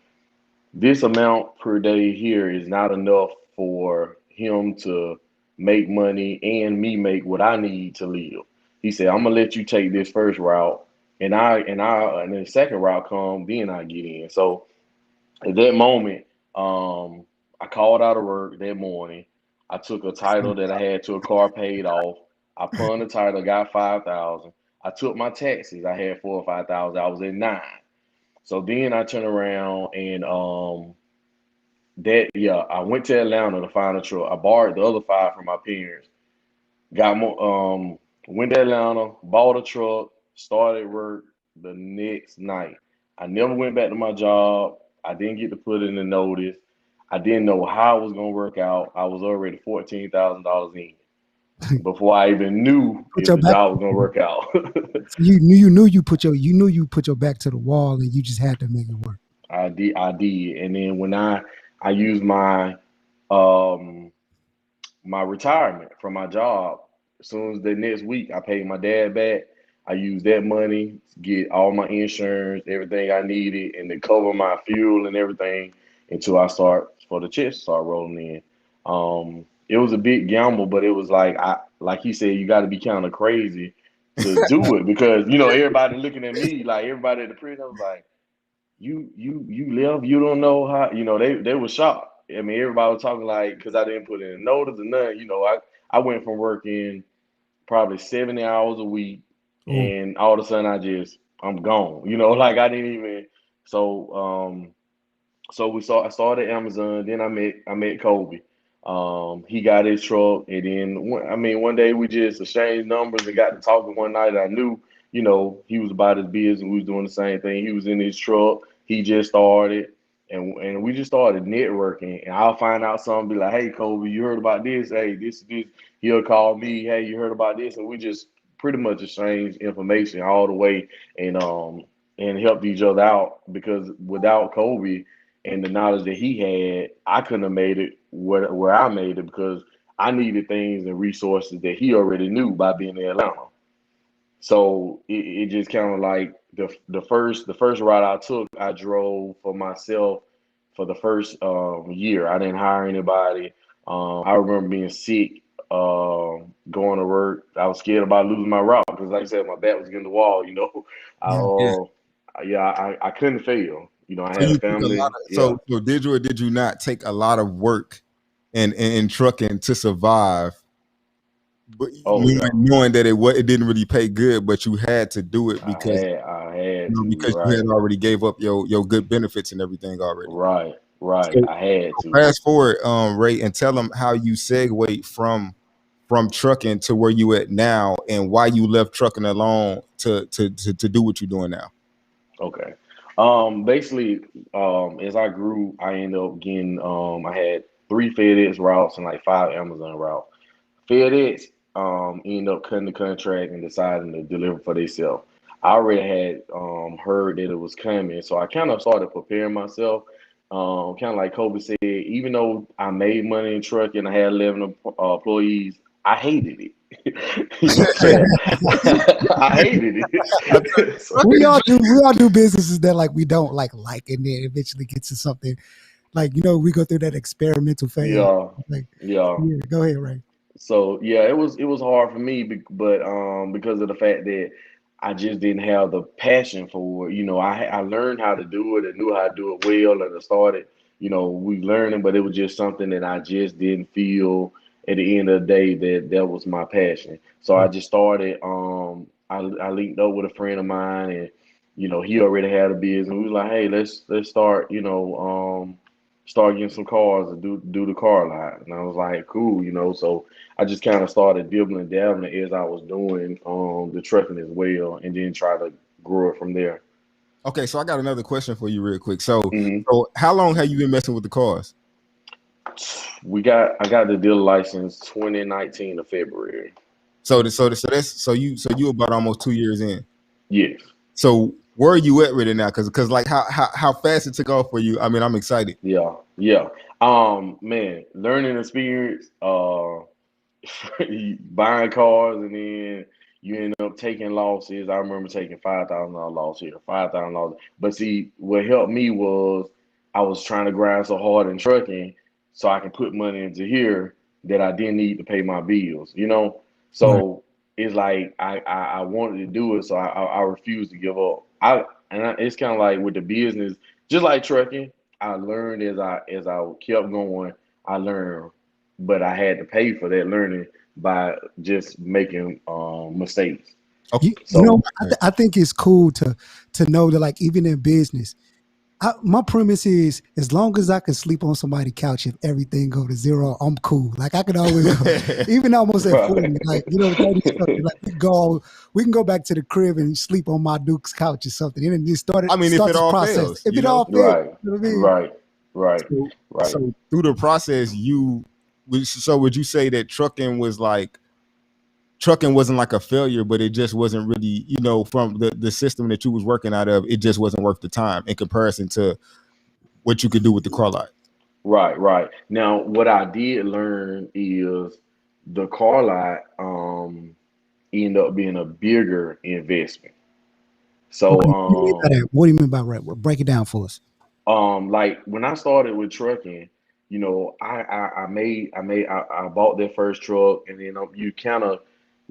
this amount per day here is not enough for him to make money and me make what I need to live." He said, "I'm gonna let you take this first route, and then the second route come, then I get in." So at that moment, I called out of work that morning. I took a title that I had to a car, paid off. I pawned the title, got 5,000. I took my taxes. I had 4,000 or 5,000. I was at 9. So then I turned around and I went to Atlanta to find a truck. I borrowed the other 5 from my parents. Got more. Went to Atlanta, bought a truck, started work the next night. I never went back to my job. I didn't get to put in the notice. I didn't know how it was gonna work out. I was already $14,000 in before I even knew Put if your the back. job was gonna work out. You put your back to the wall, and you just had to make it work. I did, and then when I used um my retirement from my job. As soon as the next week, I paid my dad back. I used that money to get all my insurance, everything I needed, and to cover my fuel and everything until I start for the checks to start rolling in. It was a big gamble, but it was like he said, you got to be kind of crazy to do it because everybody looking at me like everybody at the prison was like, you left, you don't know how, they were shocked. I mean, everybody was talking like, because I didn't put in a notice or nothing. I went from working probably 70 hours a week, Oh, and all of a sudden I'm gone. Like I didn't even. So I started Amazon. Then I met Coby. He got his truck, and then one day we just exchanged numbers and got to talking one night. I knew, he was about his business. We was doing the same thing. He was in his truck. He just started, and we just started networking. And I'll find out something, be like, "Hey, Coby, you heard about this? Hey, this." He'll call me, "Hey, you heard about this?" And we just pretty much exchanged information all the way, and helped each other out because without Coby and the knowledge that he had, I couldn't have made it where I made it because I needed things and resources that he already knew by being in Atlanta. So it just kind of like the first route I took, I drove for myself for the first year. I didn't hire anybody. I remember being sick, going to work. I was scared about losing my route because, like I said, my back was against the wall. I yeah. Yeah. I couldn't fail. I So had a you took a lot family. of Yeah. so did you or did you not take a lot of work in trucking to survive? But Oh yeah. knowing that it didn't really pay good, but you had to do it because I had to. because you Right. had already gave up your good benefits and everything already. Right. Right. So, I had so to. fast forward, Ray, and tell them how you segued from trucking to where you at now, and why you left trucking alone to do what you're doing now. Okay. Basically, as I grew, I ended up getting, I had 3 FedEx routes and like 5 Amazon routes. FedEx, ended up cutting the contract and deciding to deliver for themselves. I already had, heard that it was coming, so I kind of started preparing myself. Kind of like Coby said, even though I made money in trucking, I had 11 employees, I hated it. You know what I'm saying? I hated it. So, We all do businesses that like we don't like, and then eventually get to something like we go through that experimental phase. yeah, Like, yeah. yeah, go ahead, Ray. So yeah, it was hard for me, but because of the fact that I just didn't have the passion for it. I learned how to do it and knew how to do it well, and I started, we learning, but it was just something that I just didn't feel at the end of the day that was my passion. So I just started. I linked up with a friend of mine, and he already had a business. We was like, hey, let's start. Start getting some cars and do the car lot. And I was like, cool. So I just kind of started dibbling and dabbling as I was doing the trucking as well, and then try to grow it from there. Okay, so I got another question for you real quick. So hmm so how long have you been messing with the cars? I got the dealer license 2019 of February. So you about almost 2 years in. Yes. So where are you at with it now? Because like how fast it took off for you. I mean, I'm excited. Yeah. Yeah. Man, learning experience. Buying cars and then you end up taking losses. I remember taking $5,000 loss here, $5,000. But see, what helped me was I was trying to grind so hard in trucking so I can put money into here that I didn't need to pay my bills. Right. So it's like I wanted to do it, so I refused to give up. It's kind of like with the business, just like trucking. I learned as I kept going. I learned, but I had to pay for that learning by just making mistakes. Okay. You know, So I think it's cool to know that like even in business, my premise is, as long as I can sleep on somebody's couch, if everything go to zero, I'm cool. Like I could always go, even almost at 40, like, you know, 30 something, like we can go back to the crib and sleep on my Duke's couch or something. And then just start I mean, if it this all process. fails, If you it know? all fails, Right, you know what I mean? right. So through the process, would you say that trucking wasn't like a failure, but it just wasn't really, you know, from the system that you was working out of, it just wasn't worth the time in comparison to what you could do with the car lot. Right. Now, what I did learn is the car lot ended up being a bigger investment. So Okay. What do you mean by right? Break it down for us. like when I started with trucking, you know, I bought that first truck, and then you kind of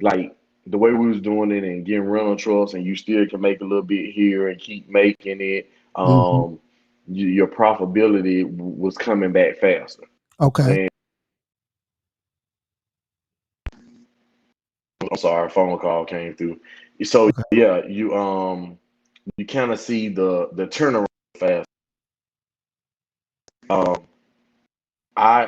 like the way we was doing it and getting rental trucks, and you still can make a little bit here and keep making it. Mm-hmm. Your profitability was coming back faster. Okay. And I'm sorry, a phone call came through. So Okay. yeah, you kind of see the turnaround fast. Um, I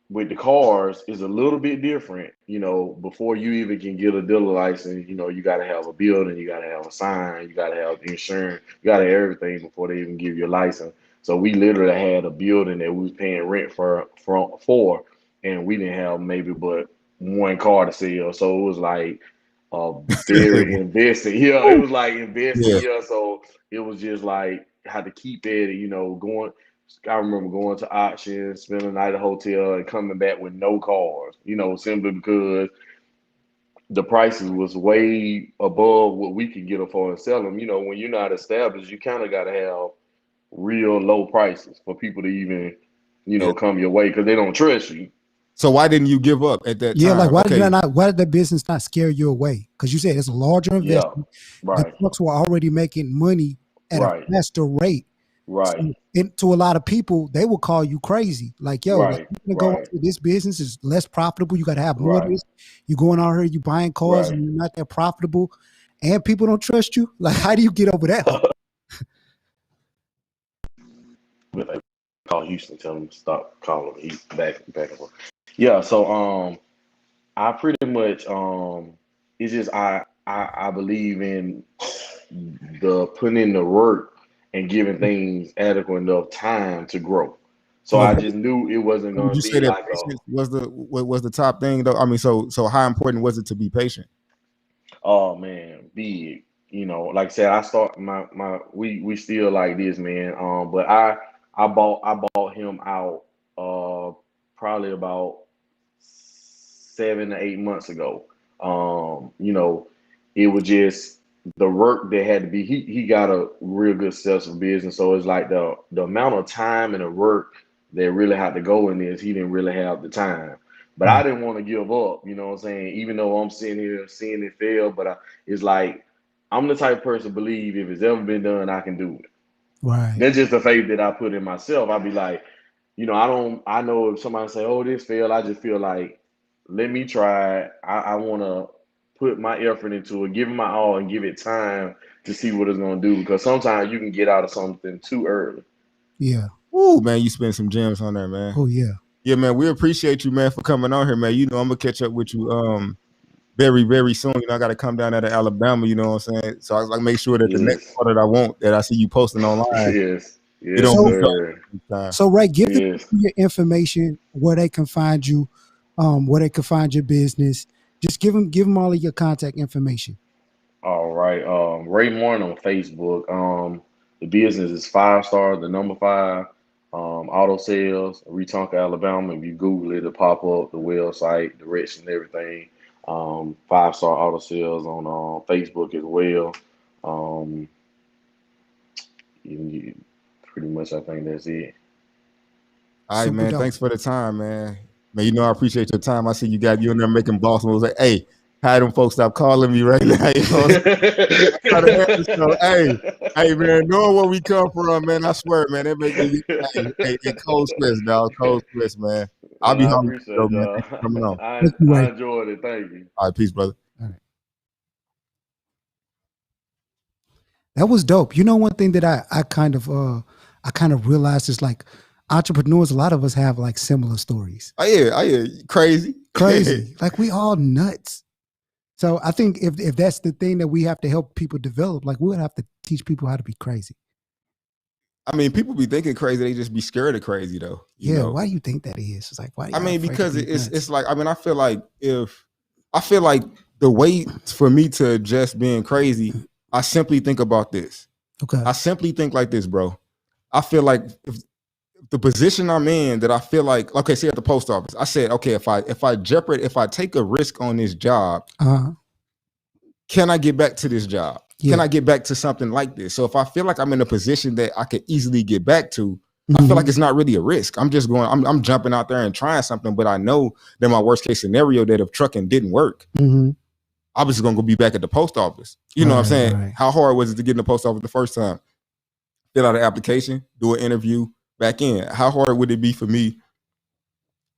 with the cars is a little bit different. You know, before you even can get a dealer license, you know, you got to have a building, you got to have a sign, you got to have insurance, you got to have everything before they even give you a license. So we literally had a building that we was paying rent for, and we didn't have maybe but one car to sell. So it was like very invested. Yeah, it was like invested. Yeah. Yeah, so it was just like had to keep at it. You know, going. I remember going to auctions, spending the night at a hotel, and coming back with no cars. You know, simply because the prices was way above what we could get them for and sell them. You know, when you're not established, you kind of got to have real low prices for people to even, you know, come your way because they don't trust you. So why didn't you give up at that time? Yeah, like why did the business not scare you away? Because you said it's a larger investment. Yeah, The right, trucks were already making money at a faster rate. right, So, to a lot of people, they will call you crazy. Like, yo, like, you're gonna go into this business is less profitable. You got to have more of this. You're going out here, you buying cars, and you're not that profitable, and people don't trust you. Like, how do you get over that hump? Call Houston, tell them to stop calling me back and forth. Yeah, so I pretty much it's just I believe in the putting in the work and giving things adequate enough time to grow. So I just knew it wasn't Would gonna you say be that like patience was the top thing though? I mean, so how important was it to be patient? oh man, big. You know, like I said, I start we still like this, man. But I bought him out probably about 7 to 8 months ago. You know, it was just the work that had to be. He got a real good sense of business, so it's like the amount of time and the work that really had to go in this. He didn't really have the time, but I didn't want to give up. You know what I'm saying? Even though I'm sitting here seeing it fail, but it's like I'm the type of person to believe if it's ever been done, I can do it. Right. That's just the faith that I put in myself. I'll be like, you know, I know if somebody say, oh, this failed, I just feel like, let me try it. I want to put my effort into it, give it my all and give it time to see what it's going to do. Because sometimes you can get out of something too early. Yeah. Ooh, man, you spent some gems on there, man. Oh, yeah. Yeah, man, we appreciate you, man, for coming on here, man. You know, I'm going to catch up with you very, very soon. You know, I got to come down there to Alabama, you know what I'm saying? So I was like, make sure that the next part that I want, that I see you posting online, Yes, it don't sir. So, Ray, give them Yes. your information, where they can find you, where they can find your business. Just give them all of your contact information. All right. Ray Morton on Facebook. The business is 5 Star, the number 5. Auto sales, Wetumpka, Alabama. If you Google it, it'll pop up the website, direction, everything. 5 Star Auto Sales on Facebook as well. Um, pretty much, I think that's it. All right, man. Thanks for the time, man. Man, you know, I appreciate your time. I see you in there making boss moves. Like, hey, how them folks stop calling me right now? You know what I'm saying? So, hey, man, knowing where we come from, man, I swear, man, it make me, hey, cold sweats, dog. Cold sweats, man. I'll be I hungry, appreciate though, man. y'all. Thanks for coming on. I enjoyed it. Thank you. All right, peace, brother. All right. That was dope. You know, one thing that I kind of realized is like entrepreneurs, a lot of us have like similar stories. Oh yeah, crazy. Crazy. Like we all nuts. So I think if that's the thing that we have to help people develop, like we would have to teach people how to be crazy. I mean, people be thinking crazy, they just be scared of crazy though. You know? Why do you think that is? It's like, why? I mean, because it's like, I mean, I feel like the way for me to adjust being crazy, I simply think about this. Okay. I simply think like this, bro. I feel like if the position I'm in, that I feel like, okay, see at the post office, I said, okay, if I take a risk on this job, can I get back to this job? Yeah. Can I get back to something like this? So if I feel like I'm in a position that I could easily get back to, I feel like it's not really a risk. I'm just going, I'm jumping out there and trying something, but I know that my worst case scenario, that if trucking didn't work, I was just going to go be back at the post office. You know what I'm saying? Right. How hard was it to get in the post office the first time? Fill out an application, do an interview, back in. How hard would it be for me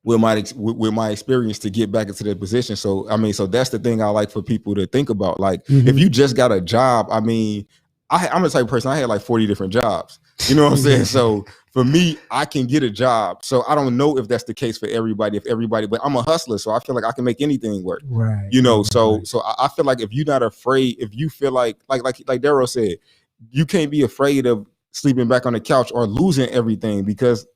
with my experience to get back into that position? So, I mean, so that's the thing I like for people to think about. Like, if you just got a job, I mean, I'm the type of person, I had like 40 different jobs. You know what I'm saying? So for me, I can get a job. So I don't know if that's the case for everybody, but I'm a hustler. So I feel like I can make anything work. Right. You know, so I feel like if you're not afraid, if you feel like Daryl said, you can't be afraid of sleeping back on the couch or losing everything, because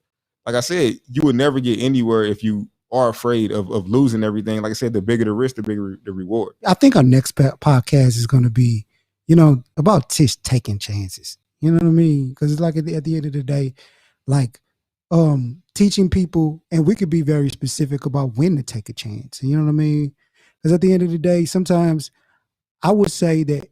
like I said, you would never get anywhere if you are afraid of losing everything. Like I said, the bigger the risk, the bigger the reward. I think our next podcast is going to be, you know, about taking chances. You know what I mean? Because it's like at the end of the day, like teaching people, and we could be very specific about when to take a chance. You know what I mean? Because at the end of the day, sometimes I would say that,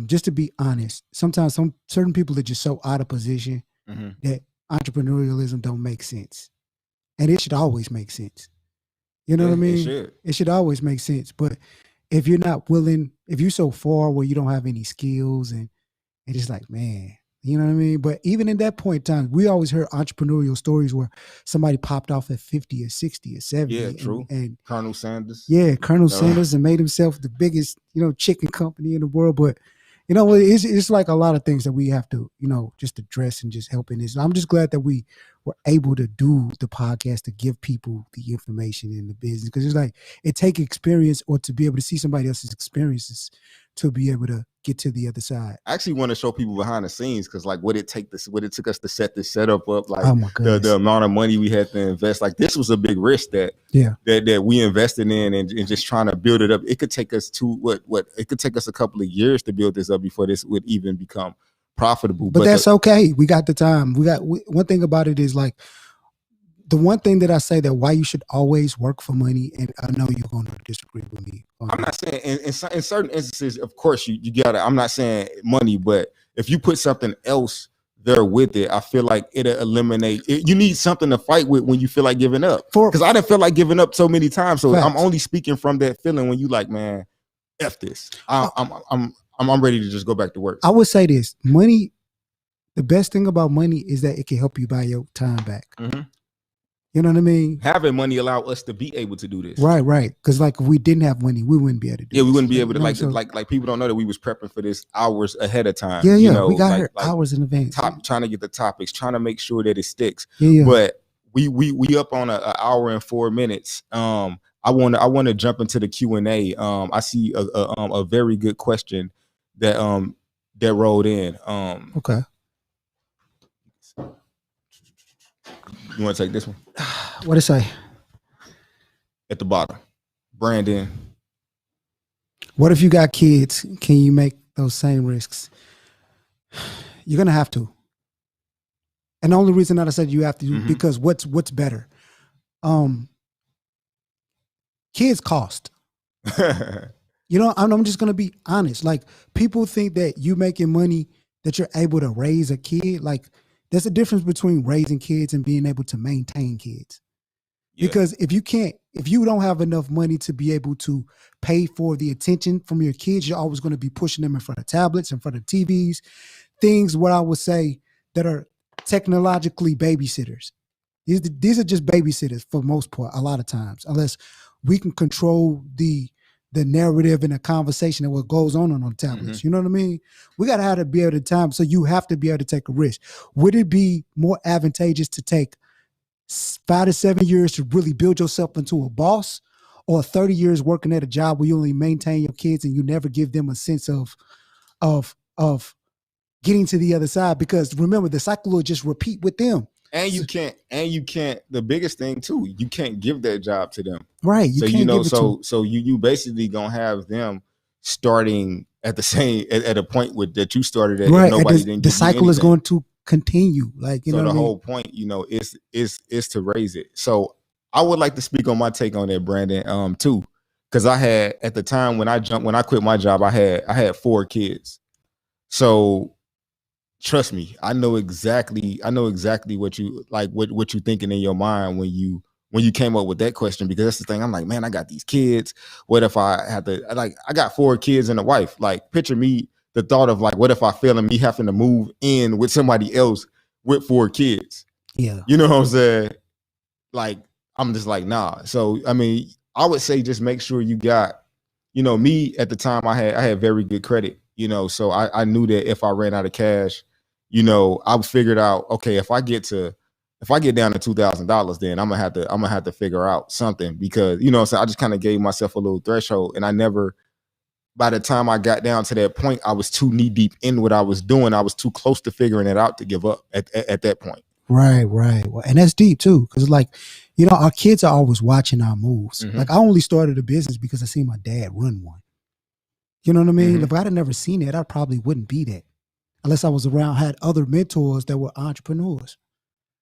just to be honest, sometimes certain people are just so out of position that entrepreneurialism don't make sense. And it should always make sense. You know what I mean? It should always make sense. But if you're not willing, if you're so far where you don't have any skills, and it's like, man, you know what I mean? But even in that point in time, we always heard entrepreneurial stories where somebody popped off at 50 or 60 or 70. Yeah, true. And Colonel Sanders. Yeah, Colonel Sanders, and made himself the biggest, you know, chicken company in the world. But, you know, it's like a lot of things that we have to, you know, just address and just help in this. And I'm just glad that we were able to do the podcast to give people the information in the business, because it's like it takes experience, or to be able to see somebody else's experiences to be able to get to the other side. I actually want to show people behind the scenes, because like what it took us to set this setup up, like the amount of money we had to invest. Like this was a big risk that we invested in, and just trying to build it up. It could take us to it could take us a couple of years to build this up before this would even become profitable. But that's okay. We got the time. One thing about it is, like, the one thing that I say that why you should always work for money, and I know you're going to disagree with me. I'm not saying in certain instances, of course, you got to, I'm not saying money, but if you put something else there with it, I feel like it'll eliminate it. You need something to fight with when you feel like giving up. Because I didn't feel like giving up so many times. So I'm only speaking from that feeling when you like, man, F this. I'm ready to just go back to work. I would say this: money, the best thing about money is that it can help you buy your time back. You know what I mean? Having money allow us to be able to do this. Right. Because like if we didn't have money, we wouldn't be able to do this. We wouldn't be able to, like people don't know that we was prepping for this hours ahead of time. Yeah. You know, we got here hours in advance. Trying to get the topics, trying to make sure that it sticks. Yeah. But we up on an hour and 4 minutes. I want to jump into the Q&A. I see a very good question that rolled in. Okay. You want to take this one? What it say? At the bottom. Brandon. What if you got kids? Can you make those same risks? You're going to have to. And the only reason that I said you have to, because what's better? Kids cost. You know, I'm just going to be honest. Like, people think that you making money, that you're able to raise a kid. Like, there's a difference between raising kids and being able to maintain kids. Yeah. Because if you don't have enough money to be able to pay for the attention from your kids, you're always going to be pushing them in front of tablets, in front of TVs, things, what I would say, that are technologically babysitters. These are just babysitters for most part, a lot of times, unless we can control the the narrative and the conversation and what goes on tablets. Mm-hmm. You know what I mean? We got to have to be able to time. So you have to be able to take a risk. Would it be more advantageous to take 5 to 7 years to really build yourself into a boss, or 30 years working at a job where you only maintain your kids and you never give them a sense of getting to the other side? Because remember, the cycle will just repeat with them. And you can't, the biggest thing too, you can't give that job to them. Right. You can't give it so you basically gonna have them starting at the same, at a point that you started at. Right. Nobody didn't give the cycle is going to continue. Like, you know, the whole point, is to raise it. So I would like to speak on my take on that, Brandon, too. Because I had, at the time when I quit my job, I had 4 kids. So trust me, I know exactly what you like, what you're thinking in your mind when you came up with that question, because that's the thing. I'm like, man, I got these kids. What if I had to, like, I got 4 kids and a wife. Like, picture me, the thought of like, what if I fail and me having to move in with somebody else with 4 kids? Yeah. You know what I'm saying? Like, I'm just like, nah. So, I mean, I would say just make sure you got, me at the time, I had very good credit, so I knew that if I ran out of cash, I figured out, okay, if I get down to $2,000, then I'm gonna have to figure out something, because, so I just kind of gave myself a little threshold, and I never, by the time I got down to that point, I was too knee deep in what I was doing. I was too close to figuring it out to give up at that point. Right. Well, and that's deep too, because like, our kids are always watching our moves. Mm-hmm. Like, I only started a business because I seen my dad run one. You know what I mean? Mm-hmm. If I'd have never seen it, I probably wouldn't be that, unless I was around, had other mentors that were entrepreneurs.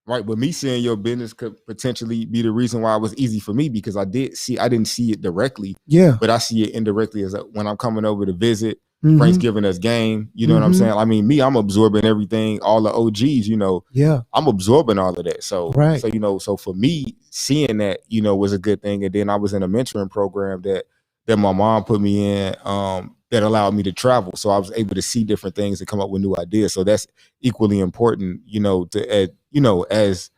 Right, but me seeing your business could potentially be the reason why it was easy for me, because I didn't see it directly. Yeah. But I see it indirectly as when I'm coming over to visit. Mm-hmm. Frank's giving us game. You know what I'm saying? I mean, me, I'm absorbing everything, all the OGs, Yeah. I'm absorbing all of that. So, right. So for me, seeing that, was a good thing. And then I was in a mentoring program that my mom put me in, that allowed me to travel. So I was able to see different things and come up with new ideas. So that's equally important, as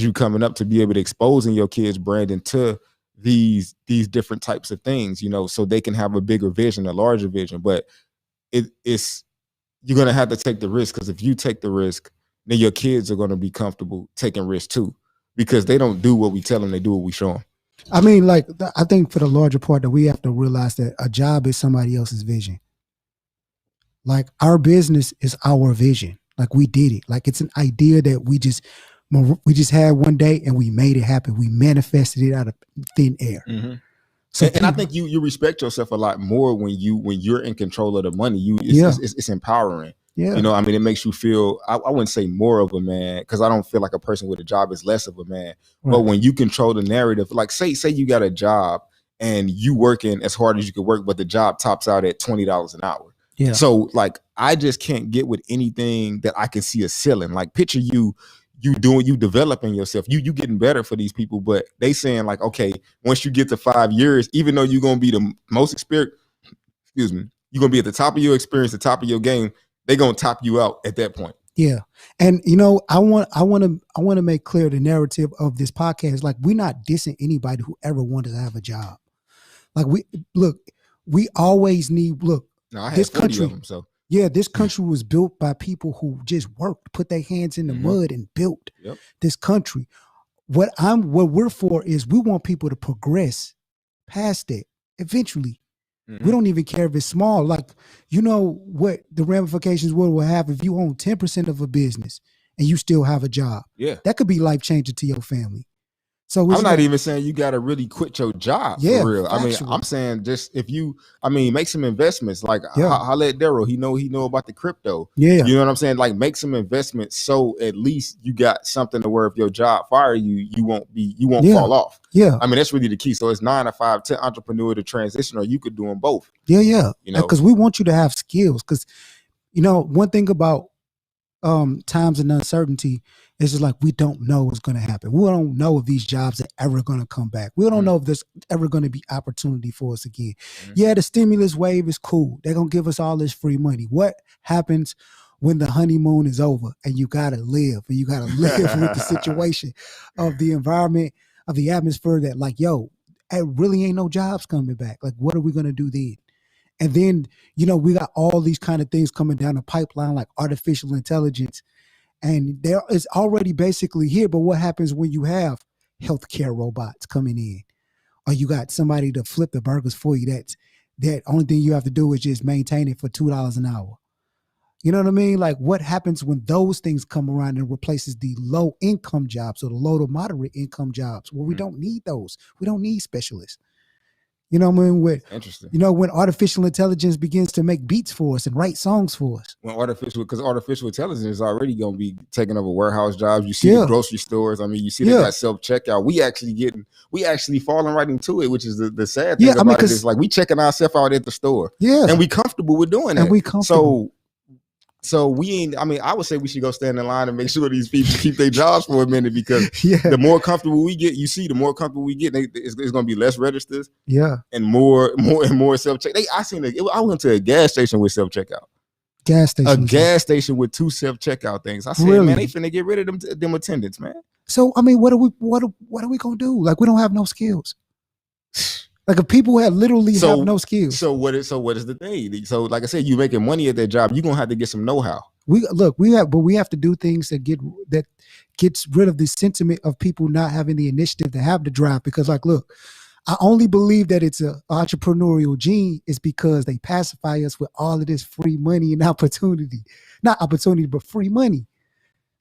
you coming up, to be able to exposing your kids, Brandon, to these different types of things, so they can have a bigger vision, a larger vision. But it's you're gonna have to take the risk, because if you take the risk, then your kids are gonna be comfortable taking risks too, because they don't do what we tell them, they do what we show them. I mean, like, I think for the larger part that we have to realize that a job is somebody else's vision. Like, our business is our vision. Like, we did it. Like, it's an idea that we just had one day and we made it happen. We manifested it out of thin air. Mm-hmm. So, and I think you respect yourself a lot more when you're in control of the money. It's empowering. Yeah. I mean, it makes you feel, I wouldn't say more of a man, because I don't feel like a person with a job is less of a man. Right. But when you control the narrative, like say you got a job and you working as hard as you could work, but the job tops out at $20 an hour. Yeah. So like, I just can't get with anything that I can see a ceiling. Like, picture you developing yourself, you getting better for these people, but they saying like, okay, once you get to 5 years, even though you're going to be the most experienced, you're going to be at the top of your experience, the top of your game, they're going to top you out at that point. Yeah. And, I want to make clear the narrative of this podcast. Like, we're not dissing anybody who ever wanted to have a job. Like, we always need, no, I had this 40 country, of them, so. Yeah, this country was built by people who just worked, put their hands in the mud and built this country. What we're for is we want people to progress past it eventually. Mm-hmm. We don't even care if it's small. Like, what the ramifications will have if you own 10% of a business and you still have a job. Yeah. That could be life-changing to your family. So I'm not even saying you got to really quit your job for real. I mean, I'm saying just make some investments. Like, holla at Daryl. He know about the crypto. Yeah. You know what I'm saying? Like, make some investments so at least you got something to where if your job fire you, you won't fall off. Yeah. I mean, that's really the key. So it's 9 to 5 to entrepreneur to transition, or you could do them both. Yeah. Because we want you to have skills. Because, one thing about times and uncertainty, it's just like, we don't know what's going to happen. We don't know if these jobs are ever going to come back. We don't know if there's ever going to be opportunity for us again. Mm-hmm. Yeah, the stimulus wave is cool. They're going to give us all this free money. What happens when the honeymoon is over and you got to live, and you got to live with the situation of the environment, of the atmosphere that, like, really ain't no jobs coming back. Like, what are we going to do then? And then, we got all these kind of things coming down the pipeline, like artificial intelligence. And there is already basically here. But what happens when you have healthcare robots coming in, or you got somebody to flip the burgers for you? That only thing you have to do is just maintain it for $2 an hour. You know what I mean? Like, what happens when those things come around and replaces the low income jobs or the low to moderate income jobs? Well, we don't need those. We don't need specialists. You know what I mean? Interesting. When artificial intelligence begins to make beats for us and write songs for us. Because artificial intelligence is already going to be taking over warehouse jobs. You see the grocery stores. I mean, you see they got self-checkout. We actually falling right into it, which is the sad thing about it is, like, we checking ourselves out at the store. Yeah. And we comfortable with doing that. And we comfortable. So we ain't, I would say we should go stand in line and make sure these people keep their jobs for a minute, because the more comfortable we get, the more comfortable we get, it's going to be less registers. Yeah. And more self-check. I went to a gas station with self-checkout. A gas station with 2 self-checkout things. I said, man, they finna get rid of them attendants, man. So, what are we going to do? Like, we don't have no skills. Like, if people have no skills. So what is the thing? So, like I said, you making money at that job, you're gonna have to get some know-how. We have to do things that gets rid of the sentiment of people not having the initiative to have the drive. Because, like, look, I only believe that it's an entrepreneurial gene is because they pacify us with all of this free money and opportunity. Not opportunity, but free money.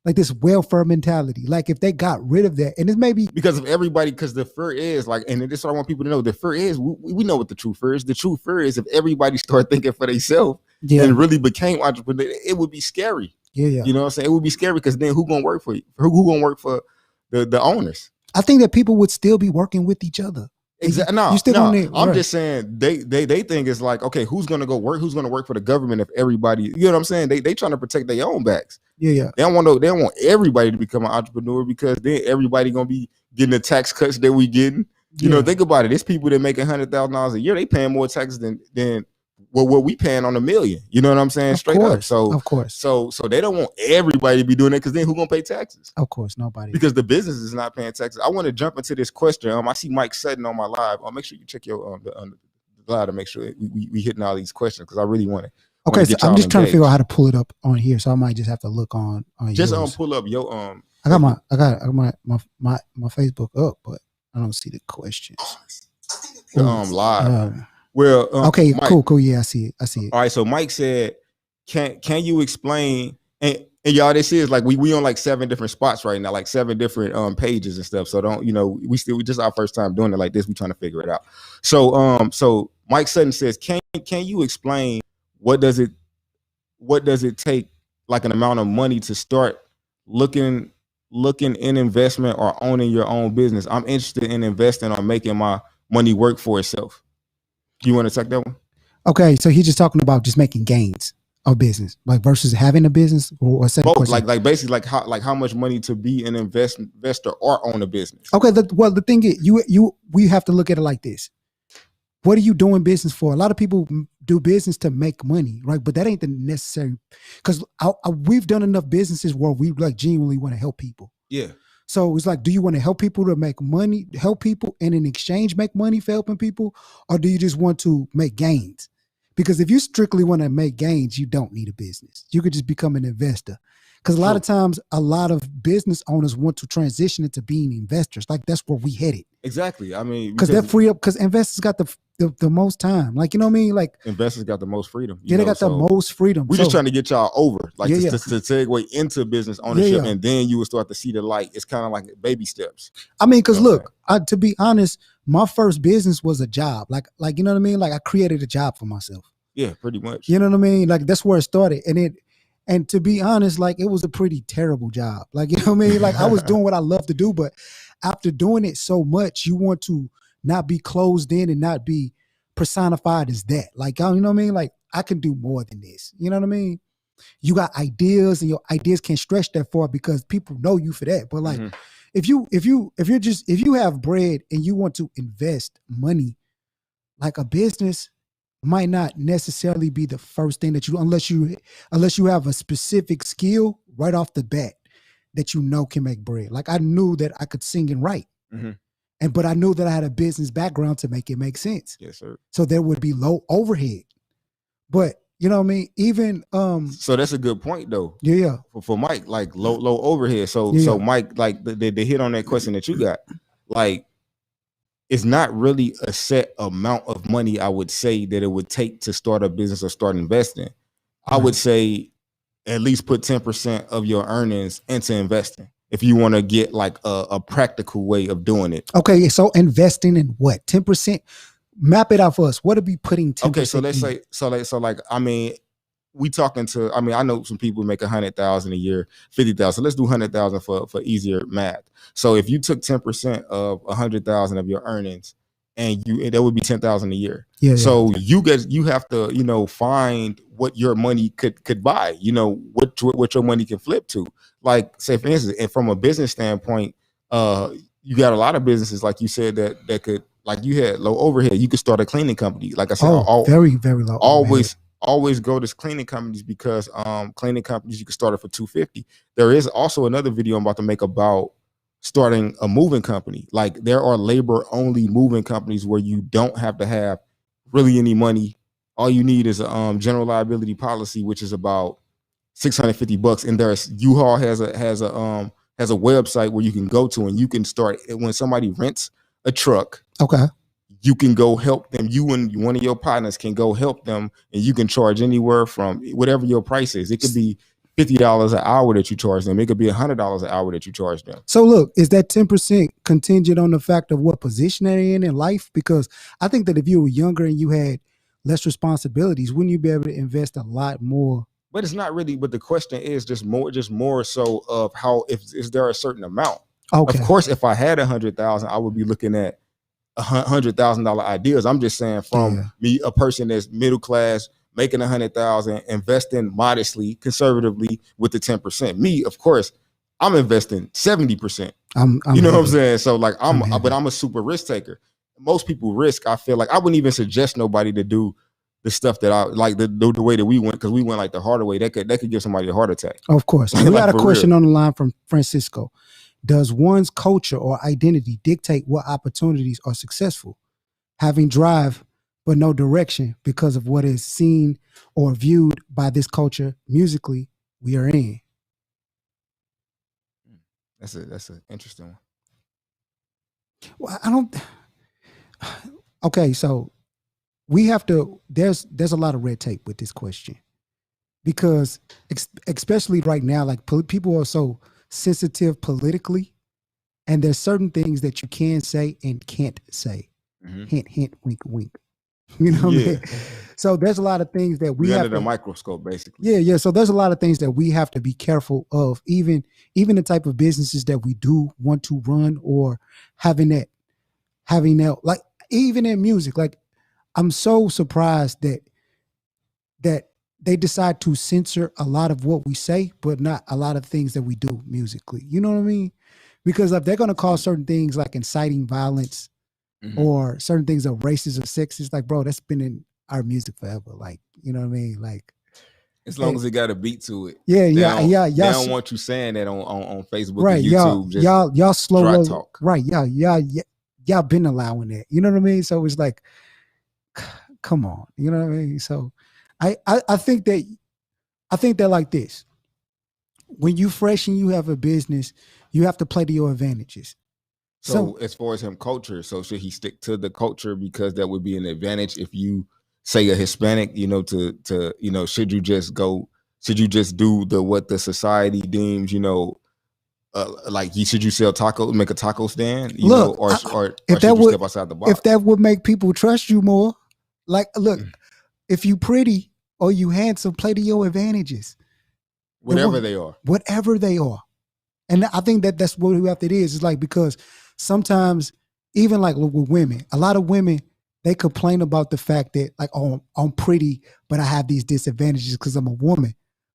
Like, this welfare mentality. Like, if they got rid of that, and it's maybe because of everybody, because the fear is like, and this is what I want people to know. The fear is, we know what the true fear is. The true fear is if everybody start thinking for themselves and really became entrepreneurs, it would be scary. Yeah. You know what I'm saying? It would be scary, because then who gonna work for you? Who gonna work for the owners? I think that people would still be working with each other. Exactly. I'm just saying they think it's like, okay, who's gonna go work? Who's gonna work for the government if everybody? You know what I'm saying? They trying to protect their own backs. Yeah. They don't want everybody to become an entrepreneur, because then everybody gonna be getting the tax cuts that we getting. You know, think about it. There's people that make $100,000 a year. They paying more taxes than what we paying on $1 million. You know what I'm saying? Straight up. So of course. So they don't want everybody to be doing it, because then who gonna pay taxes? Of course, nobody. Because the business is not paying taxes. I want to jump into this question. I see Mike Sutton on my live. I'll make sure you check your the live to make sure we hitting all these questions, because I really want to. Okay, so I'm just trying to figure out how to pull it up on here, so I might just have to look on just pull up your I got my Facebook up, but I don't see the questions. Live. Well, okay, Mike, cool. Yeah, I see it. All right, so Mike said, can you explain? And y'all, this is like we on like 7 different spots right now, like 7 different pages and stuff. So don't, we just our first time doing it like this. We trying to figure it out. So Mike Sutton says, can you explain what does it take, like an amount of money to start looking in investment or owning your own business? I'm interested in investing or making my money work for itself. You want to take that one? Okay, so he's just talking about just making gains of business, like versus having a business, or both. Like basically, like how much money to be an investor or own a business. Okay, the thing is, we have to look at it like this. What are you doing business for? A lot of people do business to make money, right? But that ain't the necessary, because we've done enough businesses where we like genuinely want to help people. Yeah. So it's like, do you want to help people to make money, help people, and in exchange make money for helping people? Or do you just want to make gains? Because if you strictly want to make gains, you don't need a business. You could just become an investor. Because a lot of times, a lot of business owners want to transition into being investors. Like, that's where we headed. Exactly. I mean, because they're free up, because investors got the most time. Like, you know what I mean? Like, investors got the most freedom. They got the most freedom. We're just trying to get y'all over, like, to segue into business ownership, and then you will start to see the light. It's kind of like baby steps. I mean, because look, to be honest, my first business was a job. Like, you know what I mean? Like, I created a job for myself. Yeah, pretty much. You know what I mean? Like, that's where it started. And to be honest, like, it was a pretty terrible job. Like, you know what I mean? Like, I was doing what I love to do, but after doing it so much, you want to not be closed in and not be personified as that. Like, you know what I mean? Like, I can do more than this. You know what I mean? You got ideas, and your ideas can't stretch that far because people know you for that. But like, if you have bread and you want to invest money, like, a business might not necessarily be the first thing that you, unless you have a specific skill right off the bat that can make bread. Like, I knew that I could sing and write. but I knew that I had a business background to make it make sense. Yes, sir. So there would be low overhead. But you know what I mean? Even so that's a good point though. Yeah. For Mike, like low overhead. So Yeah. so Mike, like the hit on that question that you got, like it's not really a set amount of money I would say that it would take to start a business or start investing. I would say at least put 10% of your earnings into investing if you want to get like a practical way of doing it. Okay, so investing in what? 10%? Map it out for us. What are we putting 10%? Okay, so let's say I mean, we talking to, I mean, I know some people make 100,000 a year, 50,000. So let's do 100,000 for easier math. So if you took 10% of 100,000 of your earnings, and that would be 10,000 a year. Yeah. So you have to, you know, find what your money could buy. You know, what your money can flip to. Like, say for instance, and from a business standpoint, you got a lot of businesses, like you said, that could, like you had low overhead. You could start a cleaning company. Like I said, very, very low. Always go to cleaning companies because cleaning companies, you can start it for $250. There is also another video I'm about to make about starting a moving company. Like there are labor only moving companies where you don't have to have really any money. All you need is a general liability policy, which is about $650. And there's U-Haul has a website where you can go to and you can start when somebody rents a truck. Okay. You can go help them. You and one of your partners can go help them, and you can charge anywhere from whatever your price is. It could be $50 an hour that you charge them. It could be $100 an hour that you charge them. So look, is that 10% contingent on the fact of what position they're in life? Because I think that if you were younger and you had less responsibilities, wouldn't you be able to invest a lot more? But it's not really. But the question is just more so of how is there a certain amount? Okay. Of course, if I had 100,000, I would be looking at $100,000 ideas. I'm just saying from me, a person that's middle class, making 100,000, investing modestly, conservatively with the 10%. Me, of course, I'm investing 70%. You know what I'm saying? So like but I'm a super risk taker. Most people risk. I feel like I wouldn't even suggest nobody to do the stuff that I like the way that we went, because we went like the harder way. That could give somebody a heart attack. Of course. We got a question on the line from Francisco. Does one's culture or identity dictate what opportunities are successful? Having drive but no direction because of what is seen or viewed by this culture musically we are in. That's an interesting one. Well, okay, so we have to, there's a lot of red tape with this question, because especially right now, like people are so sensitive politically, and there's certain things that you can say and can't say. Hint, hint, wink, wink. You know what I mean? So there's a lot of things that we have under the microscope, basically. Yeah. So there's a lot of things that we have to be careful of, even the type of businesses that we do want to run, or having that, like even in music. Like I'm so surprised that they decide to censor a lot of what we say, but not a lot of things that we do musically. You know what I mean? Because if they're going to call certain things like inciting violence, or certain things are racist or sexist, like, bro, that's been in our music forever. Like, you know what I mean? Like, as long as it got a beat to it. Yeah. They don't want you saying that on Facebook, right? And YouTube. Y'all slow dry roll, talk. Right? Y'all been allowing that. You know what I mean? So it's like, come on. You know what I mean? So I think that like this. When you fresh and you have a business, you have to play to your advantages. So as far as him culture, so should he stick to the culture, because that would be an advantage if you say a Hispanic, you know, to you know, should you just do what the society deems, you know, like should you sell tacos, make a taco stand, you know, or should you step outside the box? If that would make people trust you more, like, look, if you pretty or you handsome, play to your advantages. Whatever they are. And I think that's what it is. It's like, because sometimes, even like with women, a lot of women, they complain about the fact that, like, oh, I'm pretty, but I have these disadvantages because I'm a woman.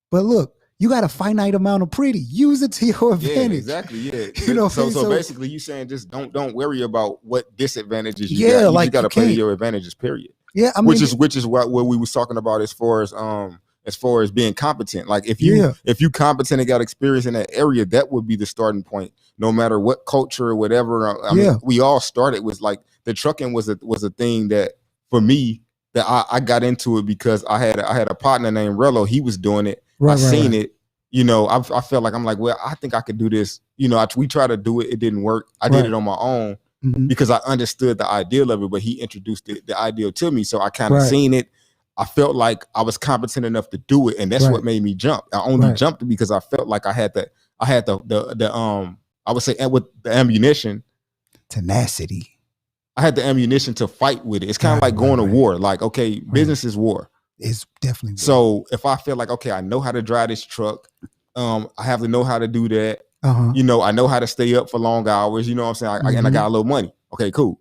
But look, you got a finite amount of pretty. Use it to your advantage. Yeah, exactly. Yeah. You know, so basically you saying just don't worry about what disadvantages you got. You just got to play to your advantages, period. Yeah. I mean, which is what we was talking about as far as being competent. Like if you competent and got experience in that area, that would be the starting point. no matter what culture or whatever. I mean, we all started with like the trucking was a thing that for me that I got into it because I had a partner named Rello. He was doing it. I seen it. You know, I felt like I'm like, well, I think I could do this. You know, we tried to do it. It didn't work. I did it on my own because I understood the ideal of it, but he introduced the ideal to me. So I kind of seen it. I felt like I was competent enough to do it. And that's what made me jump. I only jumped because I felt like I had the I would say with the ammunition. Tenacity. I had the ammunition to fight with it. It's kind of like going to war. Like, okay, business is war. It's definitely war. So if I feel like, okay, I know how to drive this truck, I have to know how to do that. You know, I know how to stay up for long hours. You know what I'm saying? And I got a little money. Okay, cool.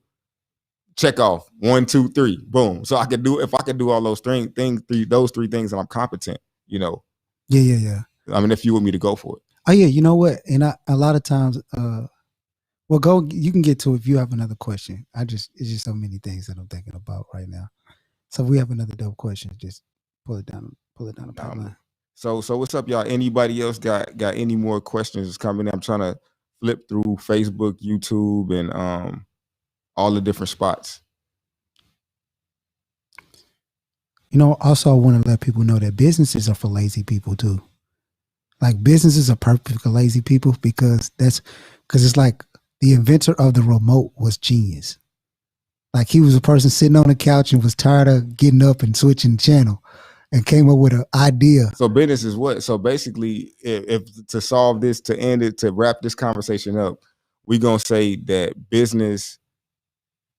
Check off 1, 2, 3, boom. So I could do, if I could do all those those three things, and I'm competent. You know. Yeah. I mean, if you want me to go for it. Oh yeah, you know what? And a lot of times, well, go. You can get to it if you have another question. It's just so many things that I'm thinking about right now. So if we have another dope question, just pull it down the pipeline. So what's up, y'all? Anybody else got any more questions coming in? I'm trying to flip through Facebook, YouTube, and all the different spots. You know, also I want to let people know that businesses are for lazy people too. Like businesses are perfect for lazy people because it's like the inventor of the remote was genius. Like he was a person sitting on the couch and was tired of getting up and switching channel and came up with an idea. So business is what? So basically, if to solve this, to end it, to wrap this conversation up, we're going to say that business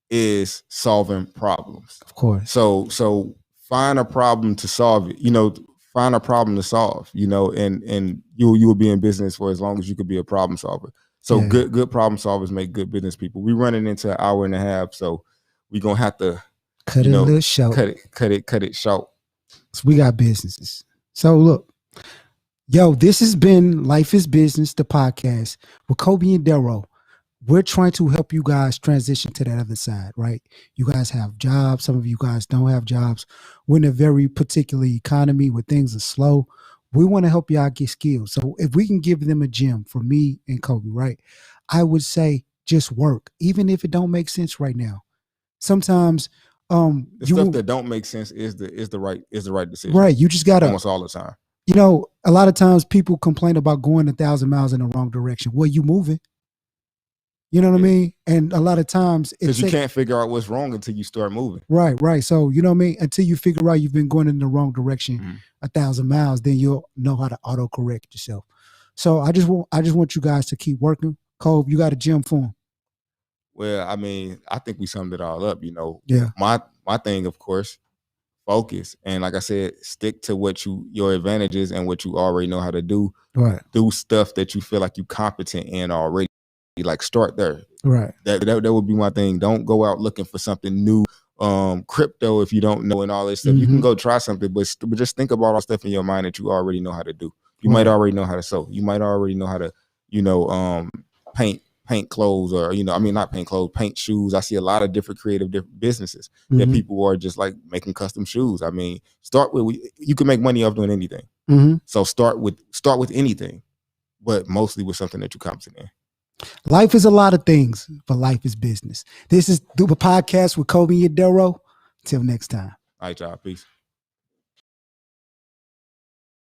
is solving problems. Of course. So find a problem to solve it. You know, find a problem to solve, you know, and you will be in business for as long as you could be a problem solver. So good problem solvers make good business people. We're running into an hour and a half, so we're gonna have to cut it a little short. Cut it short. So we got businesses. So look, yo, this has been Life is Business, the podcast with Coby and Darrow. We're trying to help you guys transition to that other side, right? You guys have jobs. Some of you guys don't have jobs. We're in a very particular economy where things are slow. We want to help y'all get skills. So if we can give them a gem for me and Coby, right? I would say just work, even if it don't make sense right now. Sometimes the stuff that don't make sense is the right decision. Right. You just gotta almost all the time. You know, a lot of times people complain about going 1,000 miles in the wrong direction. Well, you moving. You know what I mean? And a lot of times because you can't figure out what's wrong until you start moving. Right. So you know what I mean? Until you figure out you've been going in the wrong direction 1,000 miles, then you'll know how to auto-correct yourself. So I just want you guys to keep working. Coby, you got a gem for them. Well, I mean, I think we summed it all up, you know. Yeah. My thing, of course, focus. And like I said, stick to what your advantages and what you already know how to do. Right. Do stuff that you feel like you're competent in already. Like start there. Right. That would be my thing. Don't go out looking for something new. Crypto, if you don't know, and all this stuff. You can go try something, but just think about all stuff in your mind that you already know how to do. You might already know how to sew. You might already know how to, paint clothes, or not paint clothes, paint shoes. I see a lot of different businesses that people are just like making custom shoes. I mean, you can make money off doing anything. So start with anything, but mostly with something that you're competent in. Life is a lot of things, but life is business. This is the podcast with Coby and Darrow. Till next time. All right, y'all. Peace.